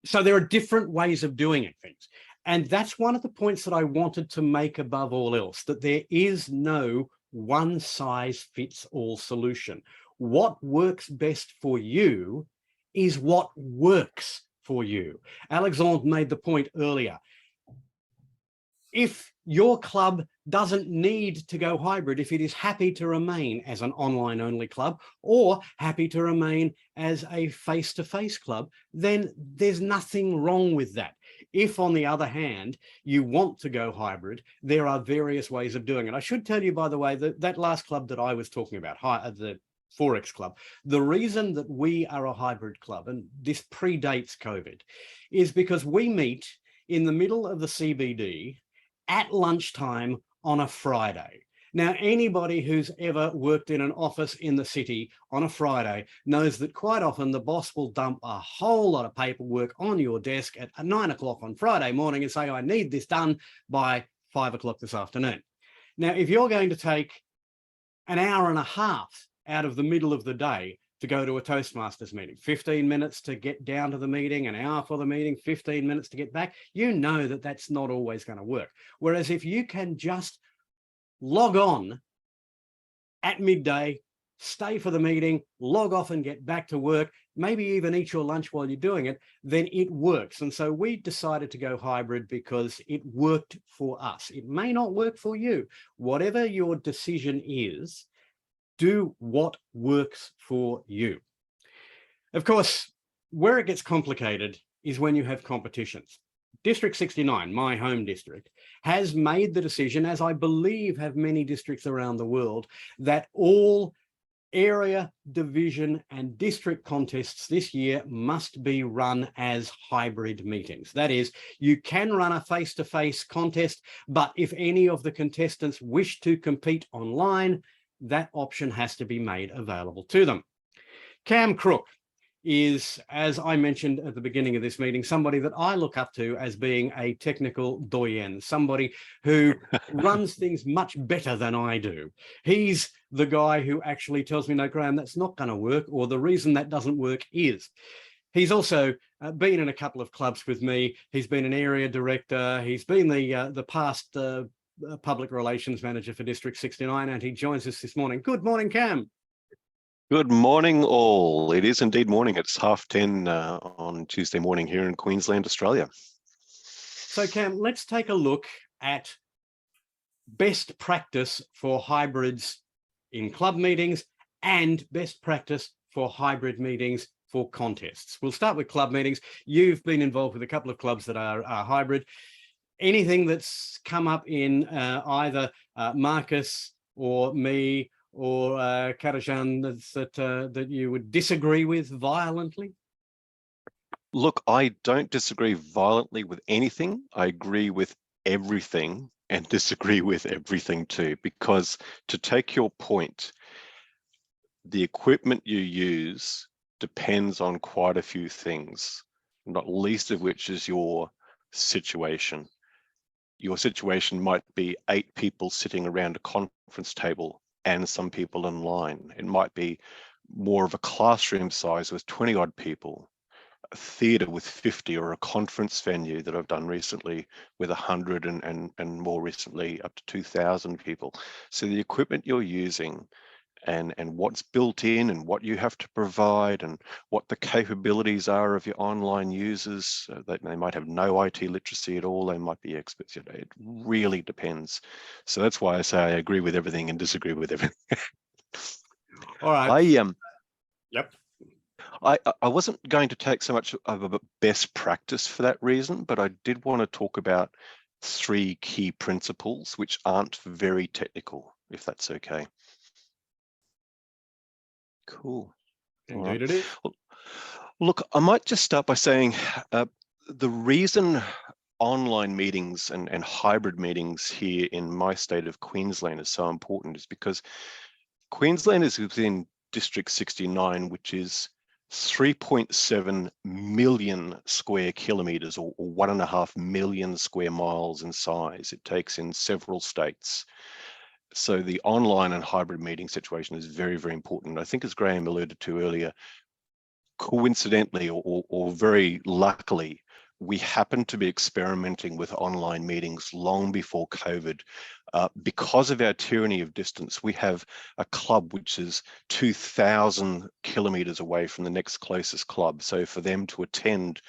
So there are different ways of doing things. And that's one of the points that I wanted to make above all else, that there is no one size fits all solution. What works best for you is what works for you. Alexandre made the point earlier. If your club doesn't need to go hybrid, if it is happy to remain as an online only club or happy to remain as a face-to-face club, then there's nothing wrong with that. If, on the other hand, you want to go hybrid, there are various ways of doing it. I should tell you, by the way, that that last club that I was talking about, the Forex Club, the reason that we are a hybrid club, and this predates COVID, is because we meet in the middle of the CBD at lunchtime on a Friday. Now, anybody who's ever worked in an office in the city on a Friday knows that quite often the boss will dump a whole lot of paperwork on your desk at 9 o'clock on Friday morning and say, I need this done by 5 o'clock this afternoon. Now, if you're going to take an hour and a half out of the middle of the day to go to a Toastmasters meeting, 15 minutes to get down to the meeting, an hour for the meeting, 15 minutes to get back, you know that that's not always going to work. Whereas if you can just log on at midday, stay for the meeting, log off and get back to work, maybe even eat your lunch while you're doing it, then it works. And so we decided to go hybrid because it worked for us. It may not work for you. Whatever your decision is, do what works for you. Of course, where it gets complicated is when you have competitions. District 69, my home district, has made the decision, as I believe have many districts around the world, that all area, division, and district contests this year must be run as hybrid meetings. That is, you can run a face-to-face contest, but if any of the contestants wish to compete online, that option has to be made available to them. Cam Krook is, as I mentioned at the beginning of this meeting, somebody that I look up to as being a technical doyen, somebody who runs things much better than I do. He's the guy who actually tells me, no, Graham, that's not going to work, or the reason that doesn't work is. He's also been in a couple of clubs with me. He's been an area director. He's been the past public relations manager for District 69, and he joins us this morning. Good morning, Cam. Good morning, all. It is indeed morning. It's 10:30 on Tuesday morning here in Queensland, Australia. So, Cam, let's take a look at best practice for hybrids in club meetings and best practice for hybrid meetings for contests. We'll start with club meetings. You've been involved with a couple of clubs that are hybrid. Anything that's come up in either Markus or me or Cajetan that you would disagree with violently? Look, I don't disagree violently with anything. I agree with everything and disagree with everything too, because to take your point, the equipment you use depends on quite a few things, not least of which is your situation. Your situation might be 8 people sitting around a conference table and some people online. It might be more of a classroom size with 20 odd people, a theatre with 50, or a conference venue that I've done recently with 100 and more recently up to 2,000 people. So the equipment you're using and what's built in and what you have to provide and what the capabilities are of your online users, that they might have no IT literacy at all, they might be experts. It really depends. So that's why I say I agree with everything and disagree with everything. All right. I wasn't going to take so much of a best practice for that reason, but I did want to talk about 3 key principles which aren't very technical, if that's okay. Cool. Indeed it is. Look, I might just start by saying the reason online meetings and hybrid meetings here in my state of Queensland is so important is because Queensland is within District 69, which is 3.7 million square kilometres or 1.5 million square miles in size. It takes in several states. So the online and hybrid meeting situation is very, very important. I think, as Graham alluded to earlier, coincidentally or very luckily, we happen to be experimenting with online meetings long before COVID. Because of our tyranny of distance, we have a club which is 2,000 kilometres away from the next closest club. So for them to attend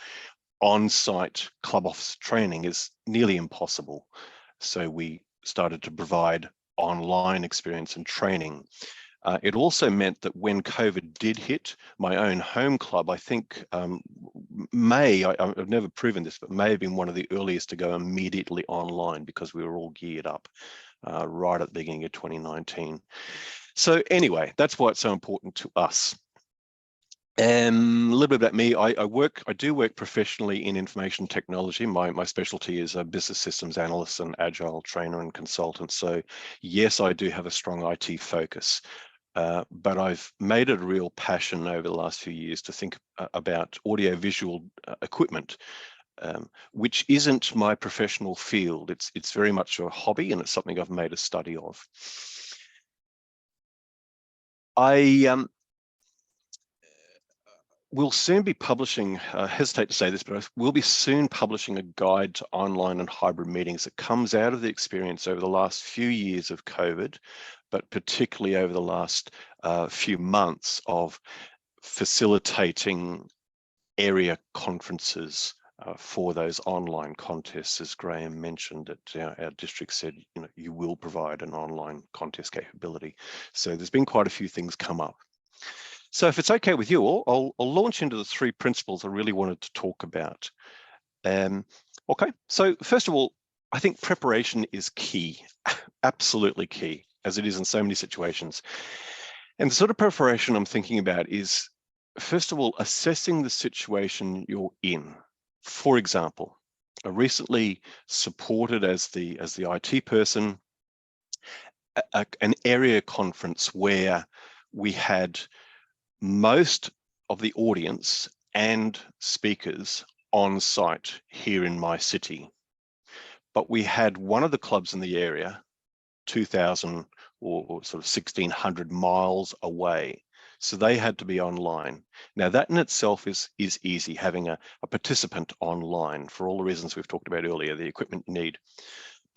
on-site club office training is nearly impossible. So we started to provide online experience and training. It also meant that when COVID did hit, my own home club, I think I've never proven this, but may have been one of the earliest to go immediately online because we were all geared up right at the beginning of 2019. So anyway, that's why it's so important to us. A little bit about me. I do work professionally in information technology. My specialty is a business systems analyst and agile trainer and consultant. So yes, I do have a strong IT focus. But I've made it a real passion over the last few years to think about audio-visual equipment, which isn't my professional field. It's very much a hobby, and it's something I've made a study of. I will soon be publishing, I hesitate to say this, but we'll be soon publishing a guide to online and hybrid meetings that comes out of the experience over the last few years of COVID, but particularly over the last few months of facilitating area conferences for those online contests. As Graham mentioned, that our district said, you will provide an online contest capability. So there's been quite a few things come up. So if it's okay with you all, I'll launch into the three principles I really wanted to talk about. Okay, so first of all, I think preparation is key, absolutely key, as it is in so many situations. And the sort of preparation I'm thinking about is, first of all, assessing the situation you're in. For example, I recently supported as the IT person an area conference where we had most of the audience and speakers on site here in my city. But we had one of the clubs in the area, 2,000 or sort of 1,600 miles away. So they had to be online. Now that in itself is easy, having a participant online for all the reasons we've talked about earlier, the equipment you need.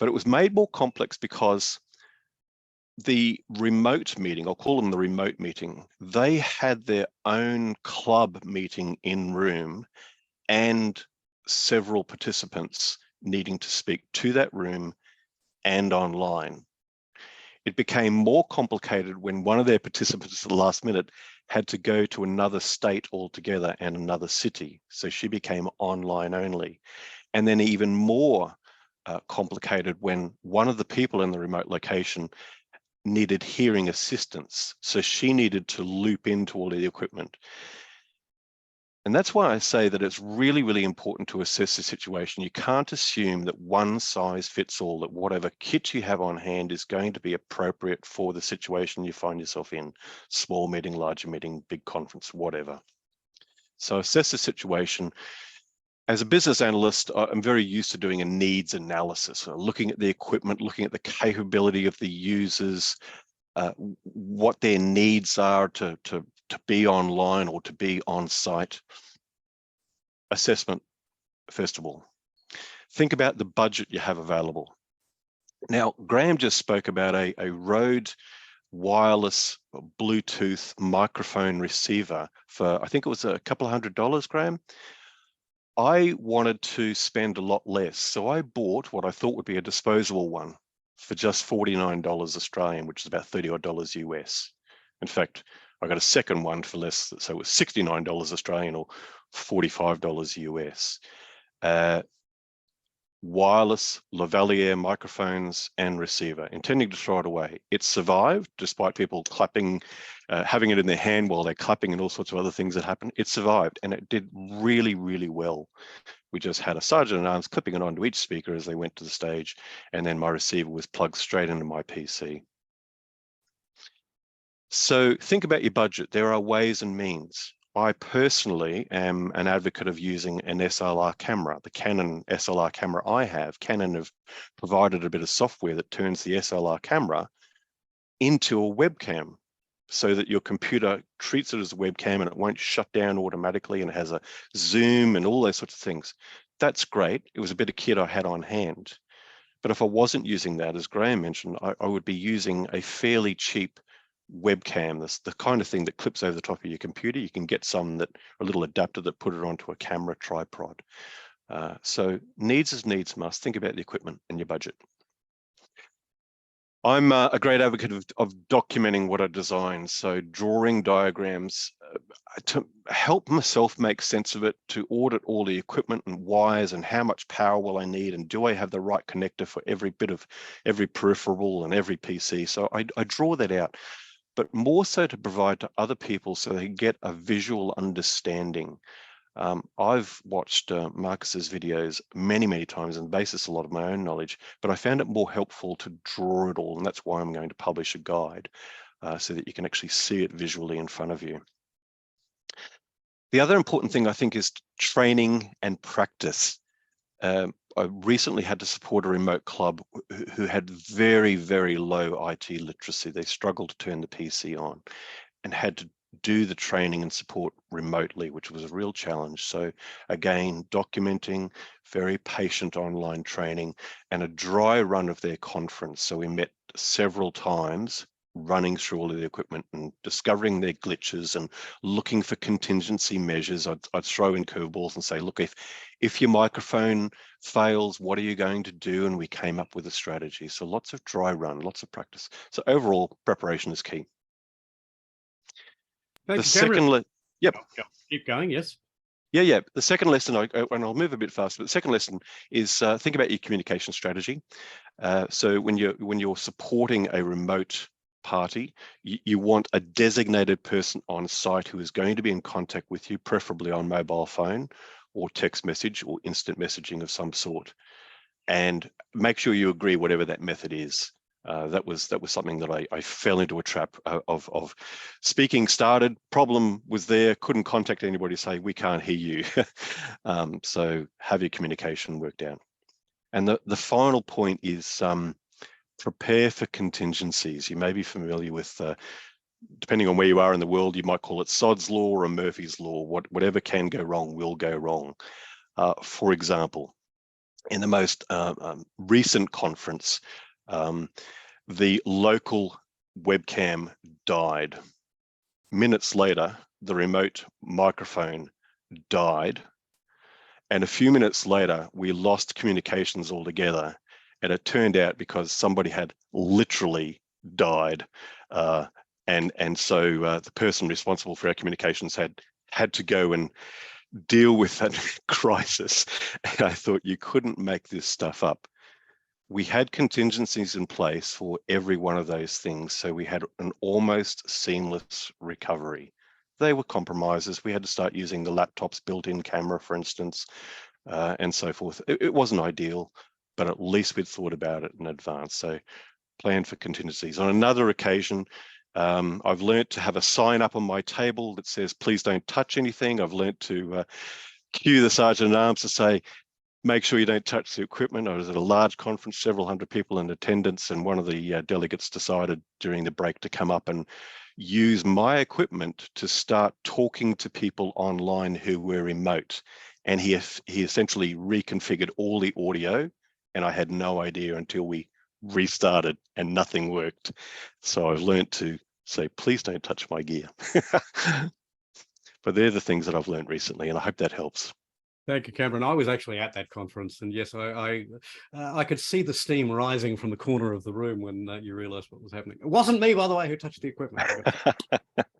But it was made more complex because the remote meeting, I'll call them the remote meeting, they had their own club meeting in room and several participants needing to speak to that room and online. It became more complicated when one of their participants at the last minute had to go to another state altogether and another city. So she became online only. And then even more complicated when one of the people in the remote location needed hearing assistance. So she needed to loop into all of the equipment. And that's why I say that it's really, really important to assess the situation. You can't assume that one size fits all, that whatever kit you have on hand is going to be appropriate for the situation you find yourself in. Small meeting, larger meeting, big conference, whatever. So assess the situation. As a business analyst, I'm very used to doing a needs analysis, looking at the equipment, looking at the capability of the users, what their needs are to be online or to be on site. Assessment, first of all. Think about the budget you have available. Now, Graham just spoke about a Rode wireless Bluetooth microphone receiver for, I think it was a couple of $100, Graham. I wanted to spend a lot less, so I bought what I thought would be a disposable one for just $49 Australian, which is about $30 US. In fact, I got a second one for less, so it was $69 Australian or $45 US. Wireless lavalier microphones and receiver, intending to throw it away. It survived despite people clapping, having it in their hand while they're clapping and all sorts of other things that happened. It survived and it did really, really well. We just had a sergeant at arms clipping it onto each speaker as they went to the stage, and then my receiver was plugged straight into my PC. So think about your budget. There are ways and means. I personally am an advocate of using an SLR camera. The Canon SLR camera I have, Canon have provided a bit of software that turns the SLR camera into a webcam so that your computer treats it as a webcam and it won't shut down automatically, and it has a zoom and all those sorts of things. That's great. It was a bit of kit I had on hand. But if I wasn't using that, as Graham mentioned, I would be using a fairly cheap webcam. That's the kind of thing that clips over the top of your computer. You can get some that a little adapter that put it onto a camera tripod. So needs is needs must. Think about the equipment and your budget. I'm a great advocate of documenting what I design. So drawing diagrams to help myself make sense of it, to audit all the equipment and wires and how much power will I need, and do I have the right connector for every peripheral and every PC. So I draw that out, but more so to provide to other people so they get a visual understanding. I've watched Markus's videos many times and basis a lot of my own knowledge, but I found it more helpful to draw it all, and that's why I'm going to publish a guide so that you can actually see it visually in front of you. The other important thing I think is training and practice. I recently had to support a remote club who had very low IT literacy. They struggled to turn the PC on and had to do the training and support remotely, which was a real challenge. So again, documenting, very patient online training, and a dry run of their conference. So we met several times running through all of the equipment and discovering their glitches and looking for contingency measures. I'd throw in curveballs and say, look, if your microphone fails, what are you going to do? And we came up with a strategy. So lots of dry run, lots of practice. So overall, preparation is key. Thank The you, Cameron. second, yep. Keep going, yes. Yeah. The second lesson, and I'll move a bit faster, but the second lesson is think about your communication strategy. So when you're supporting a remote party, you want a designated person on site who is going to be in contact with you, preferably on mobile phone or text message or instant messaging of some sort. And make sure you agree whatever that method is. That was something that I fell into a trap of speaking started, problem was there, couldn't contact anybody, say we can't hear you. So have your communication worked out. And the final point is prepare for contingencies. You may be familiar with, depending on where you are in the world, you might call it Sod's Law or Murphy's Law. Whatever can go wrong will go wrong. For example, in the most recent conference, the local webcam died. Minutes later, the remote microphone died. And a few minutes later, we lost communications altogether. And it turned out because somebody had literally died. And so the person responsible for our communications had to go and deal with that crisis. And I thought, you couldn't make this stuff up. We had contingencies in place for every one of those things. So we had an almost seamless recovery. They were compromises. We had to start using the laptop's built-in camera, for instance, and so forth. It wasn't ideal, but at least we'd thought about it in advance. So plan for contingencies. On another occasion, I've learned to have a sign up on my table that says, please don't touch anything. I've learned to cue the Sergeant at Arms to say, make sure you don't touch the equipment. I was at a large conference, several hundred people in attendance, and one of the delegates decided during the break to come up and use my equipment to start talking to people online who were remote. And he essentially reconfigured all the audio, and I had no idea until we restarted and nothing worked. So I've learned to say, please don't touch my gear. But they're the things that I've learned recently, and I hope that helps. Thank you, Cameron. I was actually at that conference, and yes, I could see the steam rising from the corner of the room when you realised what was happening. It wasn't me, by the way, who touched the equipment.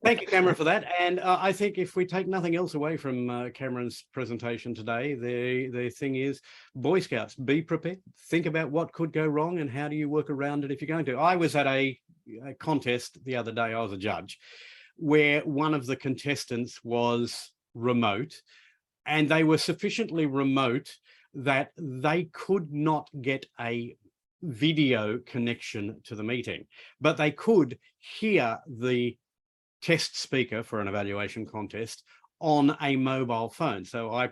Thank you, Cameron, for that. And I think if we take nothing else away from Cameron's presentation today, the thing is, Boy Scouts, be prepared. Think about what could go wrong and how do you work around it if you're going to. I was at a contest the other day. I was a judge, where one of the contestants was remote. And they were sufficiently remote that they could not get a video connection to the meeting, but they could hear the test speaker for an evaluation contest on a mobile phone. So I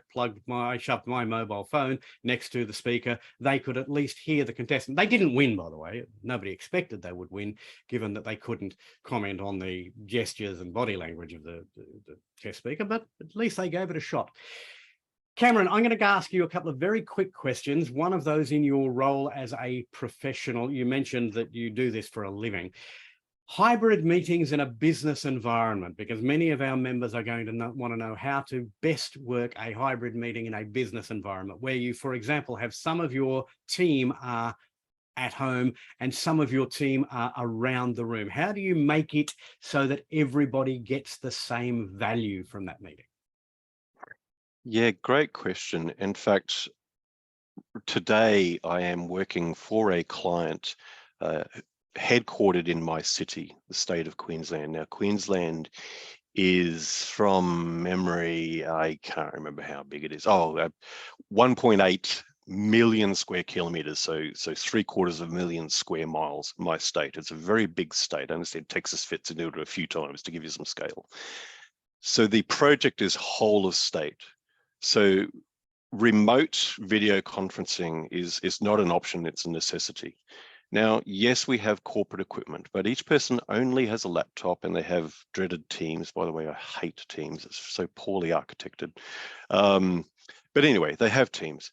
shoved my mobile phone next to the speaker. They could at least hear the contestant. They didn't win, by the way. Nobody expected they would win, given that they couldn't comment on the gestures and body language of the test speaker, but at least they gave it a shot. Cameron, I'm going to ask you a couple of very quick questions. One of those in your role as a professional. You mentioned that you do this for a living. Hybrid meetings in a business environment, because many of our members are going to want to know how to best work a hybrid meeting in a business environment where you, for example, have some of your team are at home and some of your team are around the room. How do you make it so that everybody gets the same value from that meeting? Yeah, great question. In fact, today I am working for a client headquartered in my city, the state of Queensland. Now, Queensland is, from memory, I can't remember how big it is. 1.8 million square kilometers, so 750,000 square miles, my state. It's a very big state. I understand Texas fits into it a few times, to give you some scale. So the project is whole of state. So remote video conferencing is not an option, it's a necessity. Now, yes, we have corporate equipment, but each person only has a laptop, and they have dreaded Teams. By the way, I hate Teams. It's so poorly architected. But anyway, they have Teams.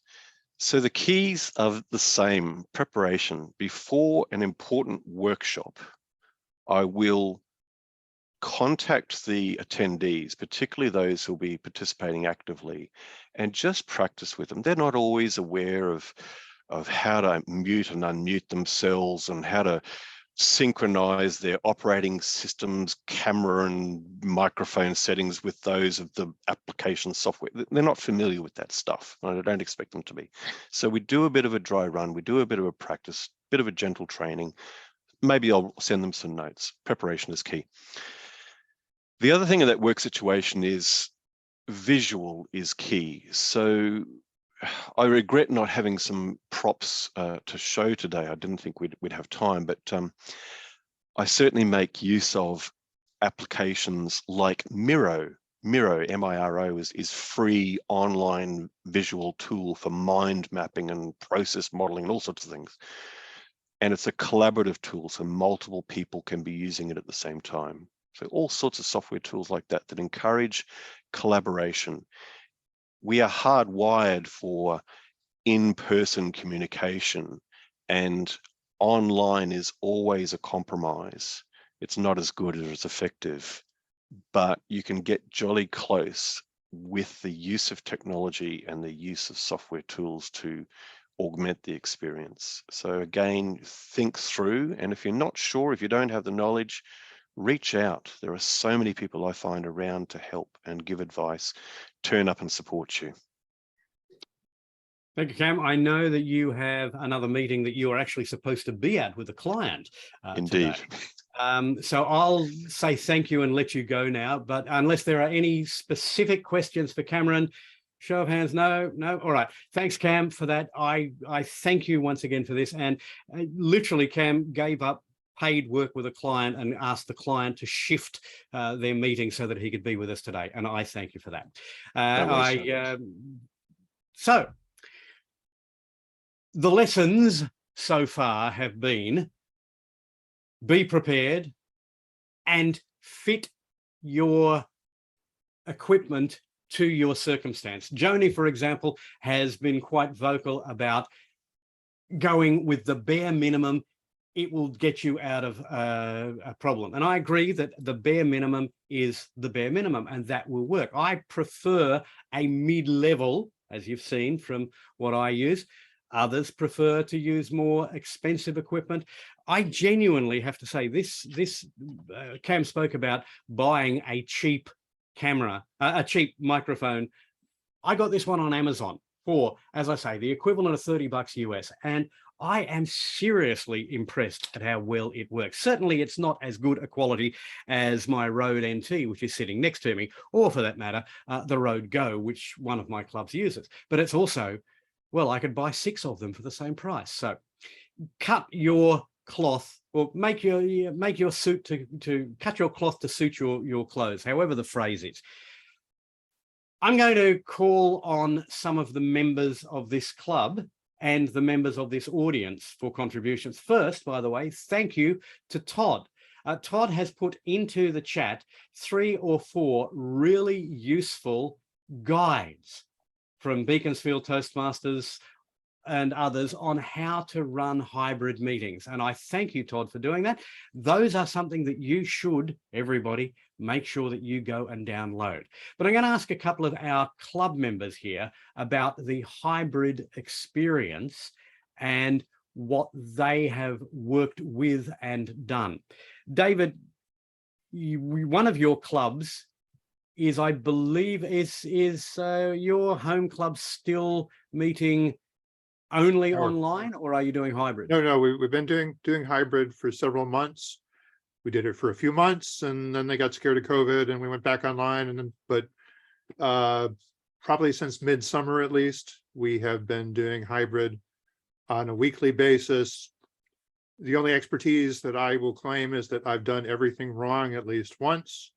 So the keys are the same: preparation. Before an important workshop, I will contact the attendees, particularly those who will be participating actively, and just practice with them. They're not always aware of how to mute and unmute themselves and how to synchronize their operating systems, camera and microphone settings with those of the application software. They're not familiar with that stuff. I don't expect them to be. So we do a bit of a dry run, we do a bit of a practice, bit of a gentle training. Maybe I'll send them some notes. Preparation is key. The other thing in that work situation is visual is key. So I regret not having some props to show today. I didn't think we'd have time, but I certainly make use of applications like Miro. Miro, M-I-R-O, is free online visual tool for mind mapping and process modeling and all sorts of things. And it's a collaborative tool, so multiple people can be using it at the same time. So all sorts of software tools like that encourage collaboration. We are hardwired for in-person communication, and online is always a compromise. It's not as good or as effective, but you can get jolly close with the use of technology and the use of software tools to augment the experience. So again, think through, and if you're not sure, if you don't have the knowledge, reach out. There are so many people I find around to help and give advice, turn up and support you. Thank you, Cam. I know that you have another meeting that you are actually supposed to be at with a client Indeed. today. So I'll say thank you and let you go now, but unless there are any specific questions for Cameron, show of hands, no. All right. Thanks, Cam, for that. I thank you once again for this. And literally, Cam gave up paid work with a client and asked the client to shift their meeting so that he could be with us today. And I thank you for that. So the lessons so far have been: be prepared and fit your equipment to your circumstance. Joni, for example, has been quite vocal about going with the bare minimum. It will get you out of a problem. And I agree that the bare minimum is the bare minimum, and that will work. I prefer a mid-level, as you've seen from what I use. Others prefer to use more expensive equipment. I genuinely have to say this, Cam spoke about buying a cheap camera, a cheap microphone. I got this one on Amazon for, as I say, the equivalent of $30 US. And I am seriously impressed at how well it works. Certainly, it's not as good a quality as my Rode NT, which is sitting next to me, or for that matter, the Rode Go, which one of my clubs uses. But it's also, well, I could buy 6 of them for the same price. So cut your cloth or make your suit to cut your cloth to suit your clothes, however the phrase is. I'm going to call on some of the members of this club and the members of this audience for contributions. First, by the way, thank you to Todd. Todd has put into the chat 3 or 4 really useful guides from Beaconsfield Toastmasters and others on how to run hybrid meetings. And I thank you, Todd, for doing that. Those are something that you should, everybody, make sure that you go and download. But I'm going to ask a couple of our club members here about the hybrid experience and what they have worked with and done. David, one of your clubs is, I believe, is your home club still meeting only online, or are you doing hybrid? No, we've been doing hybrid for several months. We did it for a few months, and then they got scared of COVID, and we went back online. And then, but probably since midsummer at least, we have been doing hybrid on a weekly basis. The only expertise that I will claim is that I've done everything wrong at least once,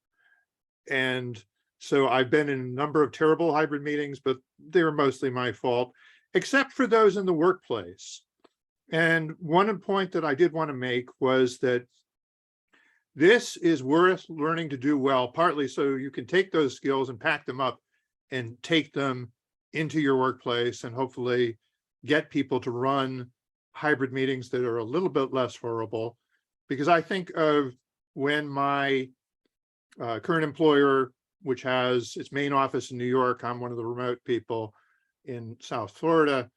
and so I've been in a number of terrible hybrid meetings, but they were mostly my fault, except for those in the workplace. And one point that I did want to make was that this is worth learning to do well, partly so you can take those skills and pack them up and take them into your workplace and hopefully get people to run hybrid meetings that are a little bit less horrible. Because I think of when my current employer, which has its main office in New York, I'm one of the remote people in South Florida,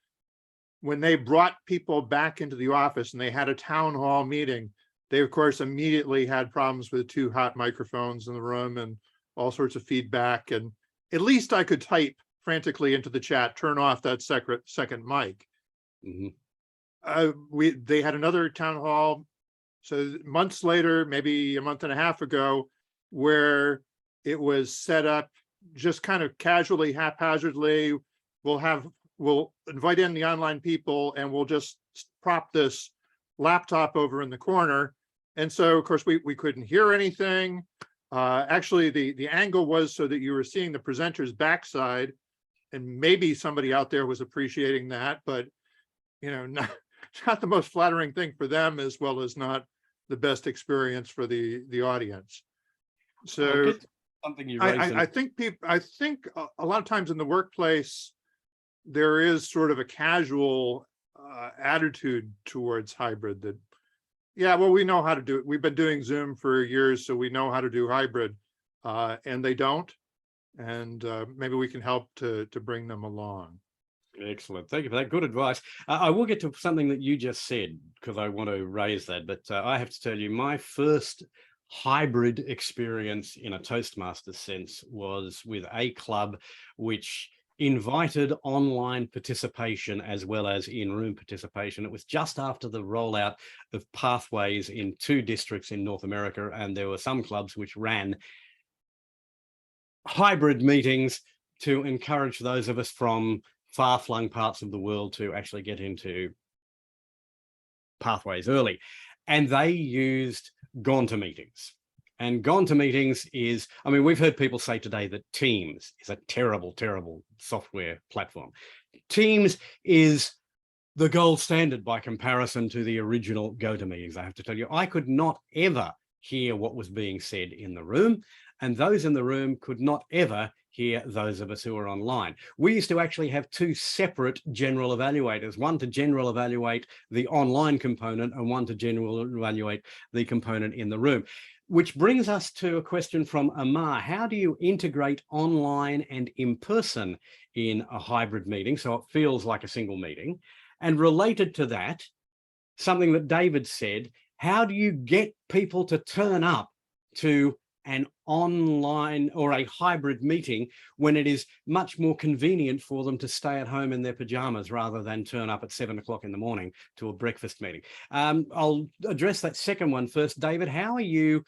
when they brought people back into the office and they had a town hall meeting, they of course immediately had problems with 2 hot microphones in the room and all sorts of feedback. And at least I could type frantically into the chat, turn off that second mic. Mm-hmm. They had another town hall, so months later, maybe a month and a half ago, where it was set up just kind of casually, haphazardly. We'll invite in the online people and we'll just prop this laptop over in the corner. And so of course we couldn't hear anything. Actually the angle was so that you were seeing the presenter's backside, and maybe somebody out there was appreciating that, but you know, not the most flattering thing for them, as well as not the best experience for the audience. So something you I think a lot of times in the workplace, there is sort of a casual attitude towards hybrid that, yeah, well, we know how to do it. We've been doing Zoom for years, so we know how to do hybrid, and they don't. And maybe we can help to bring them along. Excellent. Thank you for that. Good advice. I will get to something that you just said because I want to raise that, but I have to tell you, my first hybrid experience in a Toastmasters sense was with a club which invited online participation as well as in-room participation. It was just after the rollout of pathways in 2 districts in North America, and there were some clubs which ran hybrid meetings to encourage those of us from far-flung parts of the world to actually get into pathways early. And they used GoToMeetings. And GoToMeetings is, I mean, we've heard people say today that Teams is a terrible, terrible software platform. Teams is the gold standard by comparison to the original GoToMeetings. I have to tell you, I could not ever hear what was being said in the room, and those in the room could not ever hear those of us who are online. We used to actually have 2 separate general evaluators, one to general evaluate the online component and one to general evaluate the component in the room. Which brings us to a question from Amar. How do you integrate online and in person in a hybrid meeting so it feels like a single meeting? And related to that, something that David said, how do you get people to turn up to an online or a hybrid meeting when it is much more convenient for them to stay at home in their pajamas rather than turn up at 7 o'clock in the morning to a breakfast meeting? I'll address that second one first. David, how are you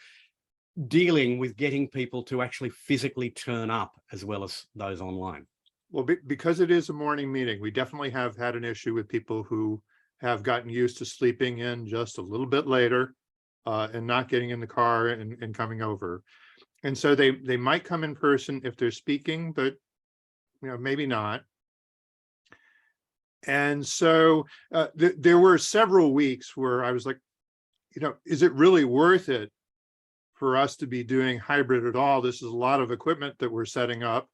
dealing with getting people to actually physically turn up as well as those online? Well, because it is a morning meeting, we definitely have had an issue with people who have gotten used to sleeping in just a little bit later and not getting in the car and coming over. And so they might come in person if they're speaking, but maybe not. And so there were several weeks where I was like, is it really worth it for us to be doing hybrid at all? This is a lot of equipment that we're setting up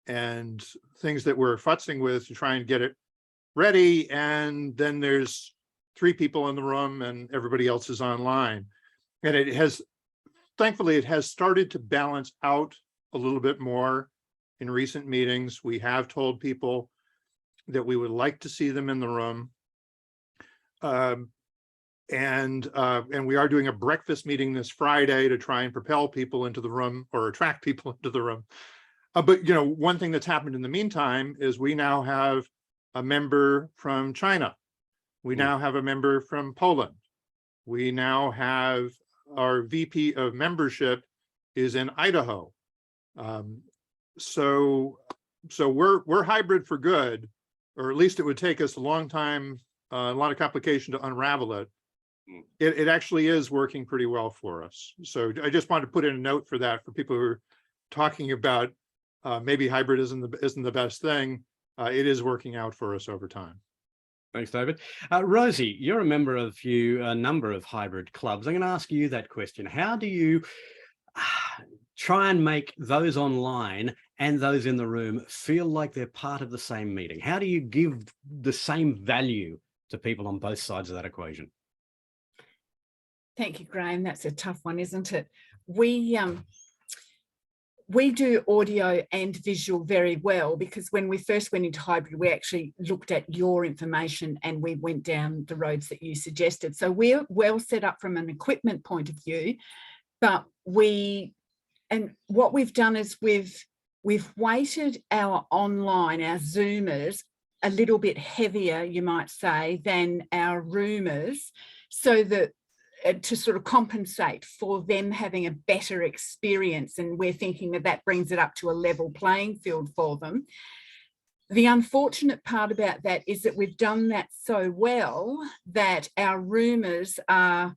and things that we're futzing with to try and get it ready. And then there's 3 people in the room and everybody else is online. And it has, thankfully, it has started to balance out a little bit more in recent meetings. We have told people that we would like to see them in the room. And we are doing a breakfast meeting this Friday to try and propel people into the room or attract people into the room. But one thing that's happened in the meantime is we now have a member from China. We now have a member from Poland. We now have our VP of membership is in Idaho. So we're hybrid for good, or at least it would take us a long time, a lot of complication to unravel it. It actually is working pretty well for us. So I just wanted to put in a note for that for people who are talking about maybe hybrid isn't the best thing. It is working out for us over time. Thanks, David. Rosie, you're a member of a number of hybrid clubs. I'm going to ask you that question. How do you try and make those online and those in the room feel like they're part of the same meeting? How do you give the same value to people on both sides of that equation? Thank you, Graham. That's a tough one, isn't it? We do audio and visual very well, because when we first went into hybrid, we actually looked at your information and we went down the roads that you suggested. So we're well set up from an equipment point of view, but what we've done is we've weighted our online, our Zoomers, a little bit heavier, you might say, than our roomers, so that to sort of compensate for them having a better experience. And we're thinking that brings it up to a level playing field for them. The unfortunate part about that is that we've done that so well that our roomers are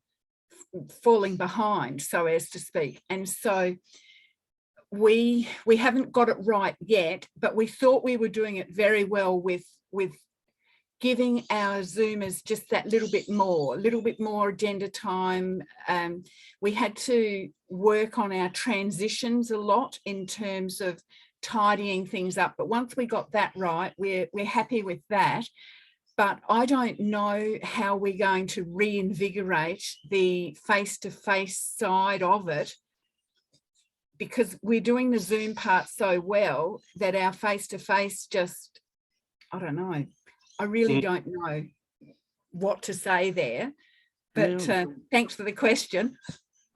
falling behind, so as to speak. And so we haven't got it right yet, but we thought we were doing it very well with giving our Zoomers just that little bit more agenda time. We had to work on our transitions a lot in terms of tidying things up. But once we got that right, we're happy with that. But I don't know how we're going to reinvigorate the face-to-face side of it, because we're doing the Zoom part so well that our face-to-face just, I don't know. I really don't know what to say there, but thanks for the question.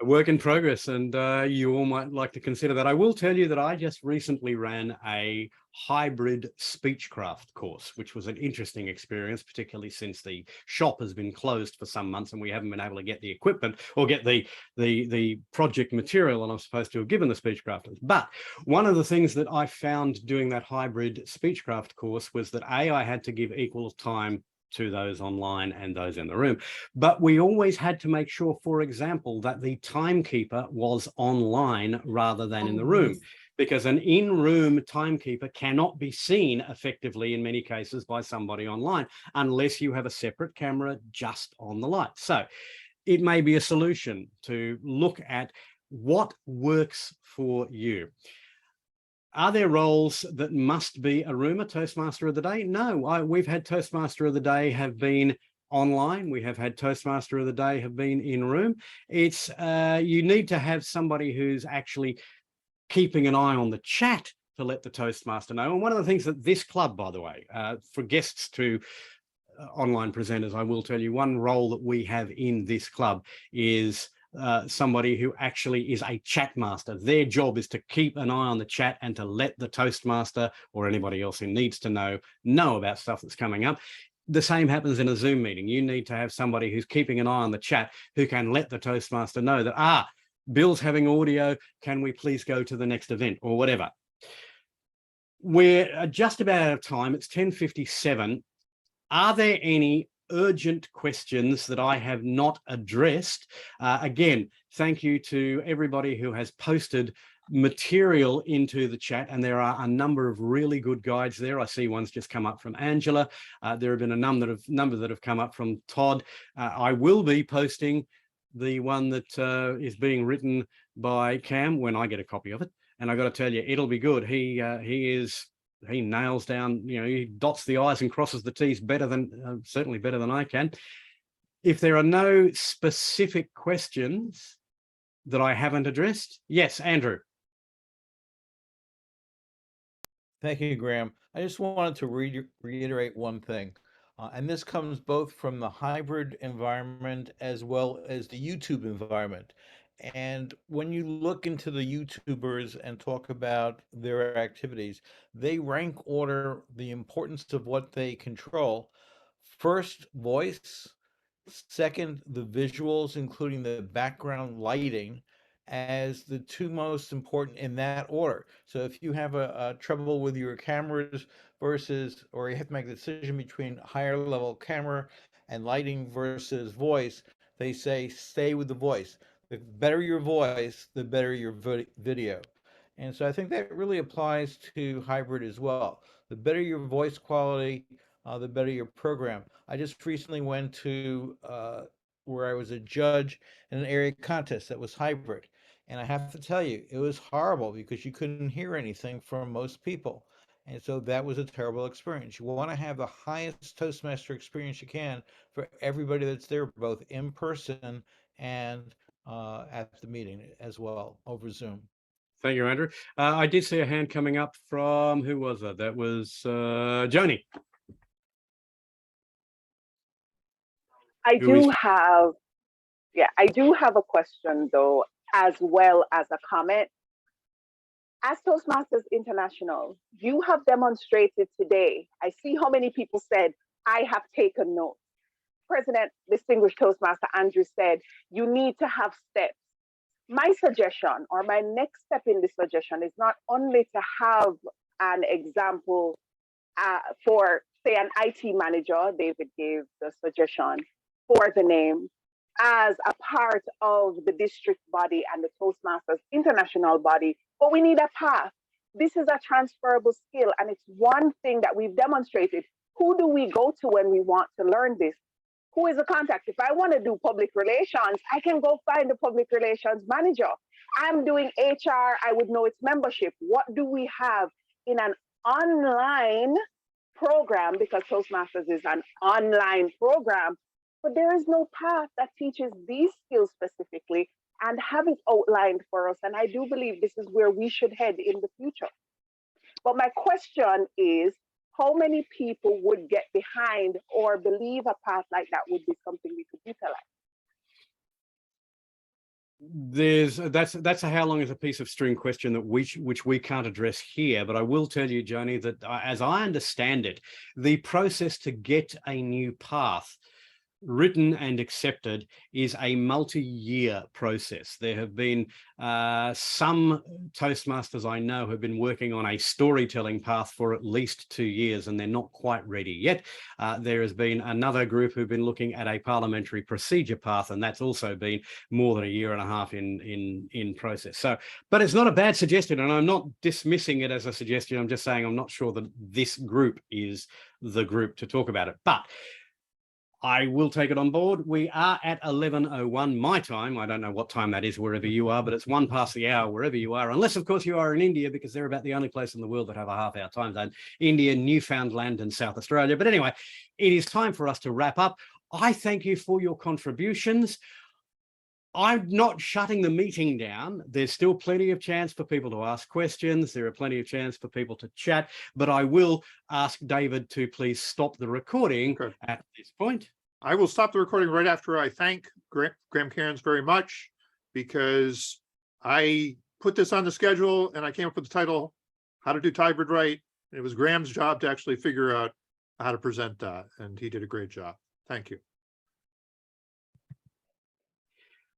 A work in progress, and you all might like to consider that. I will tell you that I just recently ran a hybrid speechcraft course, which was an interesting experience, particularly since the shop has been closed for some months and we haven't been able to get the equipment or get the project material that I'm supposed to have given the speechcrafters. But one of the things that I found doing that hybrid speechcraft course was that I had to give equal time to those online and those in the room. But we always had to make sure, for example, that the timekeeper was online rather than in the room, because an in-room timekeeper cannot be seen effectively in many cases by somebody online unless you have a separate camera just on the light. So it may be a solution to look at what works for you. Are there roles that must be a roomer, Toastmaster of the Day? No, we've had Toastmaster of the Day have been online. We have had Toastmaster of the Day have been in room. It's you need to have somebody who's actually keeping an eye on the chat to let the Toastmaster know. And one of the things that this club, by the way, for guests to online presenters, I will tell you one role that we have in this club is somebody who actually is a chat master. Their job is to keep an eye on the chat and to let the Toastmaster or anybody else who needs to know about stuff that's coming up. The same happens in a Zoom meeting. You need to have somebody who's keeping an eye on the chat who can let the Toastmaster know that, Bill's having audio, can we please go to the next event or whatever. We're just about out of time. It's 10:57. Are there any urgent questions that I have not addressed. Again, thank you to everybody who has posted material into the chat, and there are a number of really good guides there. I see one's just come up from Angela. There have been a number that have come up from Todd. I will be posting the one that is being written by Cam when I get a copy of it, and I got to tell you, it'll be good. He nails down, he dots the I's and crosses the T's better than certainly better than I can. If there are no specific questions that I haven't addressed, yes, Andrew. Thank you, Graham. I just wanted to reiterate one thing, and this comes both from the hybrid environment as well as the YouTube environment. And when you look into the YouTubers and talk about their activities, they rank order the importance of what they control. First, voice. Second, the visuals, including the background lighting, as the two most important in that order. So if you have a trouble with your cameras versus, or you have to make a decision between higher level camera and lighting versus voice, they say stay with the voice. The better your voice, the better your video. And so I think that really applies to hybrid as well. The better your voice quality, the better your program. I just recently went to where I was a judge in an area contest that was hybrid. And I have to tell you, it was horrible because you couldn't hear anything from most people. And so that was a terrible experience. You want to have the highest Toastmaster experience you can for everybody that's there, both in person and at the meeting as well over Zoom. Thank you, Andrew. I did see a hand coming up from, who was that? That was Joni. I do have a question though, as well as a comment. As Toastmasters International, you have demonstrated today, I see how many people said, I have taken notes. President, distinguished Toastmaster Andrew said, you need to have steps. My suggestion, or my next step in this suggestion, is not only to have an example for, say, an IT manager, David gave the suggestion for the name, as a part of the district body and the Toastmasters International body, but we need a path. This is a transferable skill, and it's one thing that we've demonstrated. Who do we go to when we want to learn this? Who is the contact? If I want to do public relations, I can go find a public relations manager. I'm doing HR, I would know its membership. What do we have in an online program? Because Toastmasters is an online program, but there is no path that teaches these skills specifically and have it outlined for us. And I do believe this is where we should head in the future. But my question is, how many people would get behind or believe a path like that would be something we could utilize? That's a how long is a piece of string question that which we can't address here, but I will tell you, Joni, that as I understand it, the process to get a new path written and accepted is a multi-year process. There have been some Toastmasters I know have been working on a storytelling path for at least 2 years, and they're not quite ready yet. There has been another group who've been looking at a parliamentary procedure path, and that's also been more than 1.5 years in process. So, but it's not a bad suggestion, and I'm not dismissing it as a suggestion. I'm just saying I'm not sure that this group is the group to talk about it. But I will take it on board. We are at 11:01 my time. I don't know what time that is wherever you are, but it's 1 past the hour wherever you are, unless, of course, you are in India, because they're about the only place in the world that have a half-hour time zone. India, Newfoundland, and South Australia. But anyway, it is time for us to wrap up. I thank you for your contributions. I'm not shutting the meeting down. There's still plenty of chance for people to ask questions. There are plenty of chance for people to chat, but I will ask David to please stop the recording at this point. I will stop the recording right after I thank Graham Cairns very much, because I put this on the schedule and I came up with the title, How to Do Hybrid Right. It was Graham's job to actually figure out how to present that, and he did a great job. Thank you.